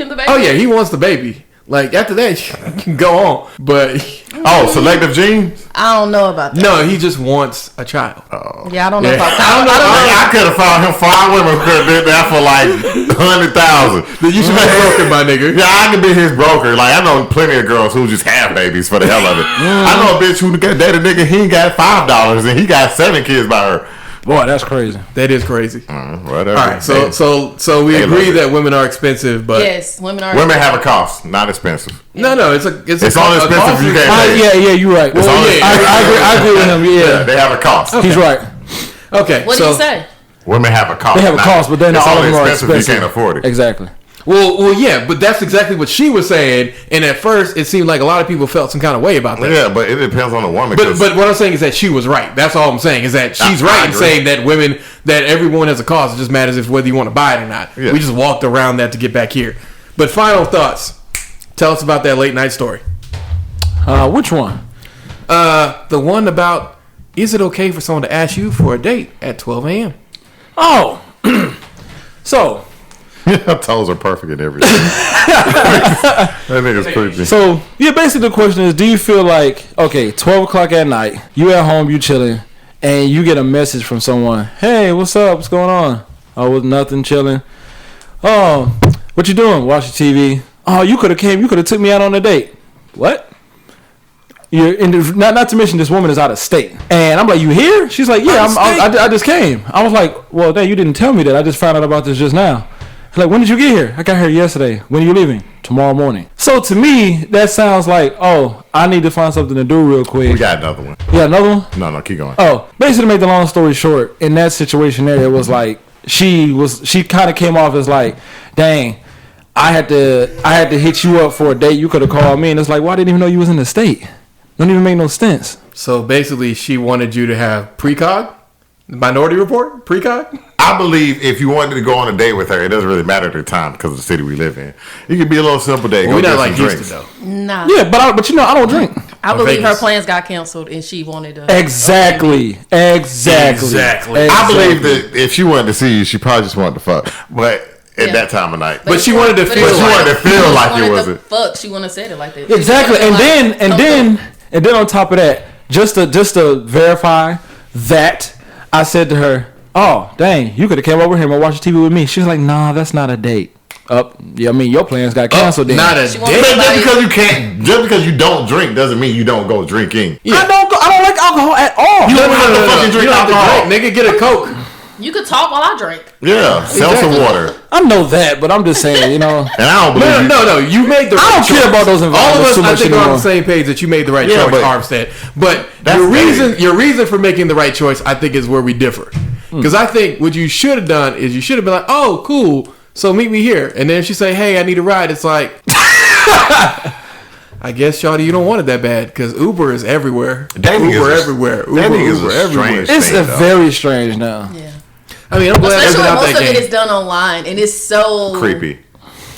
Speaker 1: the baby?
Speaker 3: Oh yeah, he wants the baby. Like after that, you can go on. But
Speaker 2: selective genes?
Speaker 1: I don't know about that.
Speaker 3: No, he just wants a child.
Speaker 2: Oh.
Speaker 1: Yeah, I don't know about that.
Speaker 2: I could have found him 5 women who could have did that for like 100,000.
Speaker 3: Then you should be broken, my nigga.
Speaker 2: Yeah, I can be his broker. Like I know plenty of girls who just have babies for the hell of it. I know a bitch who got dated a nigga. He ain't got $5 and he got 7 kids by her.
Speaker 4: Boy, that's crazy.
Speaker 3: That is crazy.
Speaker 2: Whatever.
Speaker 3: All right, so we agree that women are expensive, but
Speaker 1: yes, women
Speaker 2: have a cost, not expensive.
Speaker 3: No, it's only
Speaker 2: expensive if you can't pay.
Speaker 4: Yeah, you're right. Well, I agree with him. Yeah,
Speaker 2: they have a cost.
Speaker 4: Okay. He's right.
Speaker 3: Okay,
Speaker 1: what did you say?
Speaker 2: Women have a cost.
Speaker 4: They have a cost, but then all of them are expensive.
Speaker 2: You can't afford it.
Speaker 4: Exactly.
Speaker 3: Well, yeah, but that's exactly what she was saying. And at first, it seemed like a lot of people felt some kind of way about that.
Speaker 2: Yeah, but it depends on the woman.
Speaker 3: But what I'm saying is that she was right. That's all I'm saying is that she's right in saying that that everyone has a cost. It just matters if whether you want to buy it or not. Yeah. We just walked around that to get back here. But final thoughts. Tell us about that late night story.
Speaker 4: Which one?
Speaker 3: The one about, is it okay for someone to ask you for a date at 12 a.m.?
Speaker 4: Oh, so.
Speaker 2: Yeah, toes are perfect and everything. That nigga's creepy.
Speaker 4: So, yeah, basically the question is, do you feel like, okay, 12 o'clock at night, you at home, you chilling, and you get a message from someone, hey, what's up, what's going on? Oh, was nothing, chilling. Oh, what you doing? Watching TV. Oh, you could have took me out on a date. What? Not to mention this woman is out of state. And I'm like, you here? She's like, yeah, I just came. I was like, well, dang, you didn't tell me that. I just found out about this just now. Like, when did you get here? I got here yesterday. When are you leaving? Tomorrow morning. So to me, that sounds like, oh, I need to find something to do real quick.
Speaker 2: We got another one.
Speaker 4: You got another one?
Speaker 2: No, keep going.
Speaker 4: Oh, basically to make the long story short, in that situation there, it was like, she kind of came off as like, dang, I had to hit you up for a date. You could have called me. And it's like, well, I didn't even know you was in the state. Don't even make no sense.
Speaker 3: So basically, she wanted you to have precog? Minority Report? Precog?
Speaker 2: I believe if you wanted to go on a date with her, it doesn't really matter at the time because of the city we live in. It could be a little simple date.
Speaker 3: Well, we're not like Houston, though.
Speaker 1: Nah.
Speaker 4: Yeah, but you know, I don't drink.
Speaker 1: I believe her plans got canceled and she wanted to.
Speaker 4: Exactly.
Speaker 2: I believe that if she wanted to see you, she probably just wanted to fuck. But at that time of night.
Speaker 3: But she wanted to feel
Speaker 2: like it wasn't.
Speaker 1: Fuck, she wouldn't have said it like that.
Speaker 4: Exactly. And then on top of that, just to verify that, I said to her, oh, dang, you could have came over here and watched TV with me. She was like, nah, that's not a date. Yeah, I mean, your plans got canceled then.
Speaker 3: Not a date.
Speaker 2: Just because you don't drink doesn't mean you don't go drinking.
Speaker 4: Yeah. I don't like alcohol at all.
Speaker 2: You don't have to fucking drink alcohol.
Speaker 3: Nigga, get a Coke.
Speaker 1: You could talk while I drink.
Speaker 2: Yeah, sell some water.
Speaker 4: I know that, but I'm just saying, you know.
Speaker 2: And I don't believe
Speaker 3: No. You made the right choice.
Speaker 4: I don't care about those environments.
Speaker 3: All of us, I think, are on the same page that you made the right choice, Armstead. But your reason for making the right choice, I think, is where we differ. Because I think what you should have done is you should have been like, oh, cool, so meet me here. And then if she say, hey, I need a ride, it's like, I guess, Shawty, you don't want it that bad because Uber is everywhere. Uber everywhere.
Speaker 4: It's very strange now.
Speaker 1: Yeah.
Speaker 3: I mean, I'm glad
Speaker 1: especially when most of it is done online, and it's so
Speaker 2: creepy.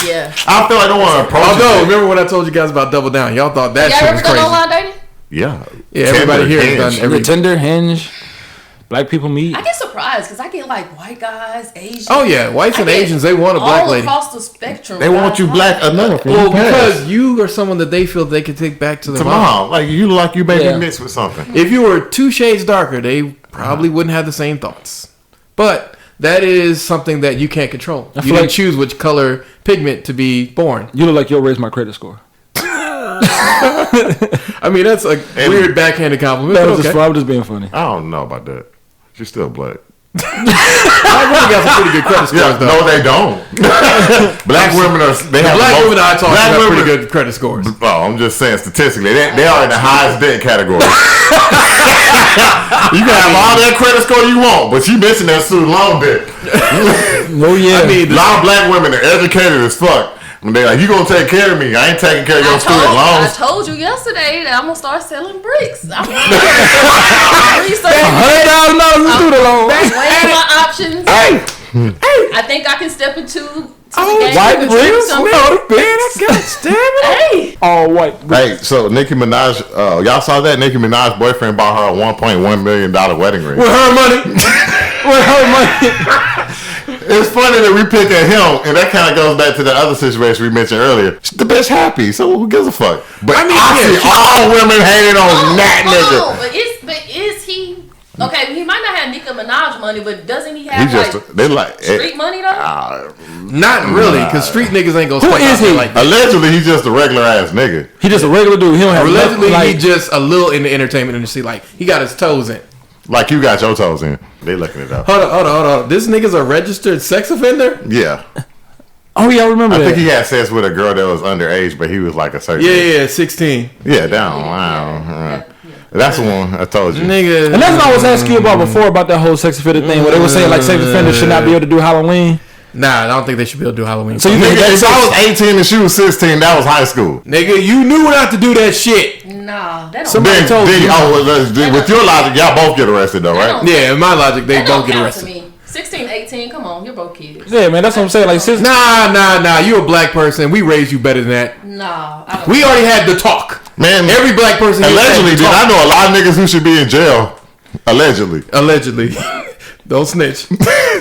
Speaker 1: Yeah.
Speaker 2: I feel like I don't want to approach.
Speaker 3: Although, remember when I told you guys about Double Down? Y'all thought that shit was crazy.
Speaker 1: Y'all ever done online dating?
Speaker 2: Yeah.
Speaker 3: Everybody here has done everything.
Speaker 4: Tinder, Hinge, black people meet.
Speaker 1: I get surprised because I get like white guys, Asians.
Speaker 3: Oh yeah, whites and Asians, they want a black lady.
Speaker 1: All across the spectrum.
Speaker 2: They want you black enough.
Speaker 3: Well, because you are someone that they feel they can take back to their mom.
Speaker 2: Like you baby mixed with something.
Speaker 3: If you were 2 shades darker, they probably wouldn't have the same thoughts. But that is something that you can't control. You didn't choose which color pigment to be born.
Speaker 4: You look like you'll raise my credit score.
Speaker 3: I mean, that's a weird backhanded compliment.
Speaker 4: I'm just being funny.
Speaker 2: I don't know about that. She's still black.
Speaker 3: I really got some pretty good credit scores, though.
Speaker 2: No, they don't. Black women are.
Speaker 3: Black women I talk about pretty good credit scores.
Speaker 2: Oh, I'm just saying statistically, they are in the highest debt category. You can have all that credit score you want, but you missing that student loan debt.
Speaker 4: Oh yeah.
Speaker 2: I mean, a lot of black women are educated as fuck, And they're like, you gonna take care of me? I ain't taking care of your student loans.
Speaker 1: I told you yesterday that I'm gonna start selling bricks. I'm
Speaker 4: $100,000 in student loans.
Speaker 1: weighing my options. Hey, I think I can step into.
Speaker 4: White bricks?
Speaker 1: Hey.
Speaker 4: All white bricks.
Speaker 2: Hey, so Nicki Minaj, y'all saw that? Nicki Minaj's boyfriend bought her a $1.1 million wedding ring.
Speaker 3: With her money.
Speaker 4: With her money.
Speaker 2: It's funny that we pick at him, and that kind of goes back to the other situation we mentioned earlier. The bitch happy, so who gives a fuck? But I see all women hating on that nigga.
Speaker 1: But is he... Okay, he might not have Nicki Minaj money, but doesn't he have street money though?
Speaker 3: Not really, because street niggas ain't gonna spend
Speaker 4: is he?
Speaker 3: like that.
Speaker 2: Allegedly, he's just a regular ass nigga.
Speaker 4: He just a regular dude. He don't have
Speaker 3: Allegedly,
Speaker 4: he
Speaker 3: just a little in the entertainment industry. Like he got his toes in.
Speaker 2: Like you got your toes in. They looking it up.
Speaker 3: Hold on. This nigga's a registered sex offender?
Speaker 2: Yeah.
Speaker 4: Oh yeah, I remember that.
Speaker 2: I think he had sex with a girl that was underage, but he was like a certain age.
Speaker 3: Yeah, 16.
Speaker 2: Yeah, down. Wow. That's the one I told you.
Speaker 3: Nigga.
Speaker 4: And that's what I was asking you about before about that whole sex offender thing where they were saying like sex offenders should not be able to do Halloween.
Speaker 3: Nah, I don't think they should be able to do Halloween.
Speaker 4: So you think
Speaker 2: if I was 18 and she was 16, that was high school.
Speaker 3: Nigga, you knew not to do that shit.
Speaker 1: Nah, that don't.
Speaker 4: Somebody told you.
Speaker 2: With your logic, y'all both get arrested though, right?
Speaker 3: Yeah, in my logic, they both get arrested.
Speaker 1: 16, 18, come on, you're both kids.
Speaker 4: Yeah, man, that's what I'm saying. Like,
Speaker 3: Nah, you a black person. We raised you better than that.
Speaker 1: Nah,
Speaker 3: we already had the talk.
Speaker 2: Man,
Speaker 3: every black person.
Speaker 2: Allegedly, dude, I know a lot of niggas who should be in jail. Allegedly.
Speaker 3: Don't snitch.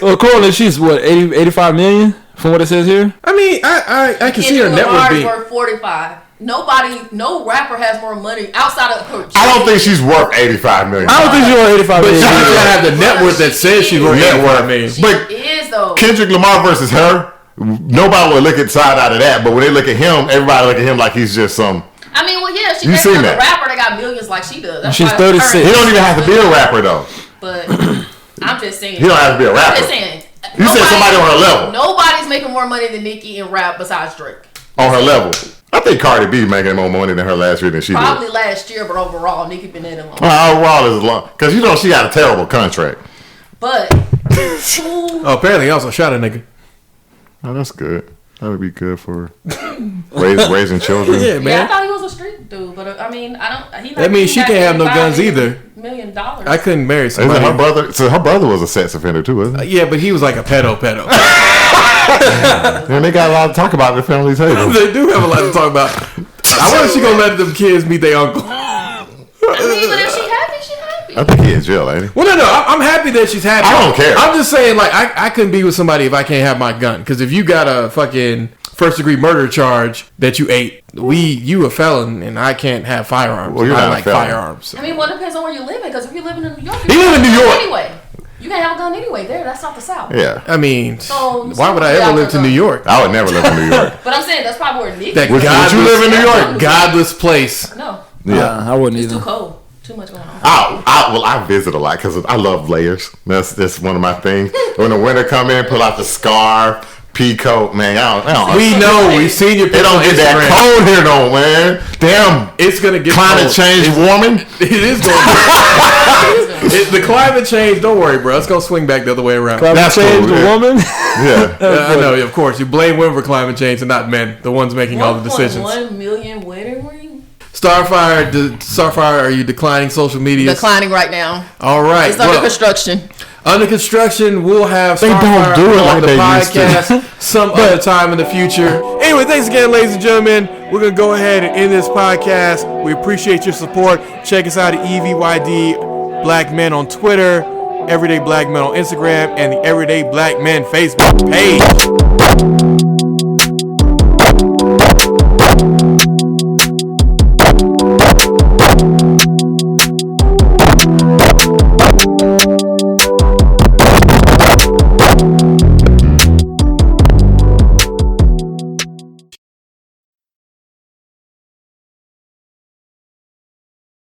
Speaker 4: Well, according she's what 85 million from what it says here.
Speaker 3: I mean, I can see her net worth
Speaker 1: worth 45. No rapper has more money outside of her.
Speaker 2: I don't think she's worth 85 million.
Speaker 4: I don't think she's worth 85 million.
Speaker 3: But she doesn't have the net worth that says she's worth 85 million.
Speaker 1: She is though.
Speaker 2: Kendrick Lamar versus her, nobody would look at side out of that. But when they look at him, everybody look at him like he's just some.
Speaker 1: I mean, well, yeah, she ain't a rapper that got millions like she does. That's
Speaker 4: she's 36.
Speaker 2: He don't even have to be a rapper though.
Speaker 1: But I'm just saying.
Speaker 2: He don't have to be a rapper.
Speaker 1: I'm just saying.
Speaker 2: You said somebody on her level.
Speaker 1: Nobody's making more money than Nicki in rap besides Drake.
Speaker 2: On her level. I think Cardi B making more money than her last year than she
Speaker 1: Probably
Speaker 2: did.
Speaker 1: last year, but overall, Nicki been in it long.
Speaker 2: Overall is long. Because you know she got a terrible contract.
Speaker 1: But.
Speaker 3: Apparently he also shot a nigga.
Speaker 2: Oh, that's good. That would be good for raising children.
Speaker 3: Yeah, man.
Speaker 1: Yeah, I thought he was a street dude, but I mean,
Speaker 3: that means she can't have no guns either.
Speaker 1: $1 million.
Speaker 3: I couldn't marry somebody.
Speaker 2: Her brother. So her brother was a sex offender too, wasn't he?
Speaker 3: Yeah, but he was like a pedo.
Speaker 2: And they got a lot to talk about at the family table.
Speaker 3: They do have a lot to talk about. I wonder if she gonna let them kids meet their uncle.
Speaker 1: I mean, but if she happy, she happy.
Speaker 2: I think he in jail, ain't he?
Speaker 3: Well, no, I'm happy that she's happy.
Speaker 2: I don't care.
Speaker 3: I'm just saying, like, I couldn't be with somebody if I can't have my gun. Because if you got a fucking first-degree murder charge that you ate, you a felon, and I can't have firearms.
Speaker 2: Well, you're
Speaker 3: I
Speaker 2: not
Speaker 3: like firearms.
Speaker 1: I mean, well, it depends on where you're living. Because if you're living in New York,
Speaker 2: he live in New York
Speaker 1: anyway. You can't have a gun anyway. That's not the South.
Speaker 2: Yeah.
Speaker 3: I mean,
Speaker 1: so
Speaker 3: why would I ever live to New York?
Speaker 2: I would never live in New York.
Speaker 1: But I'm saying that's probably where Nick.
Speaker 2: Would you live in New York?
Speaker 3: Godless place.
Speaker 1: No.
Speaker 4: Yeah, I wouldn't
Speaker 1: either.
Speaker 4: either.
Speaker 1: It's too cold. Too much going on.
Speaker 2: I visit a lot because I love layers. That's one of my things. When the winter come in, pull out the scarf, pea coat, man.
Speaker 3: We know. We've seen your picture.
Speaker 2: It don't get that cold here, though, man. Damn,
Speaker 3: it's gonna get
Speaker 2: climate change warming.
Speaker 3: It is going. The climate change. Don't worry, bro. It's gonna swing back the other way around.
Speaker 4: Climate change, the woman.
Speaker 2: Yeah,
Speaker 3: I know. Of course, you blame women for climate change and not men, the ones making all the decisions.
Speaker 1: 1.1 million wedding rings.
Speaker 3: Starfire, are you declining social media?
Speaker 1: Declining right now.
Speaker 3: All right.
Speaker 1: It's under construction.
Speaker 3: Under construction, we'll have
Speaker 2: Starfire on
Speaker 3: the podcast some other time in the future. Anyway, thanks again, ladies and gentlemen. We're going to go ahead and end this podcast. We appreciate your support. Check us out at EVYD Black Men on Twitter, Everyday Black Men on Instagram, and the Everyday Black Men Facebook page.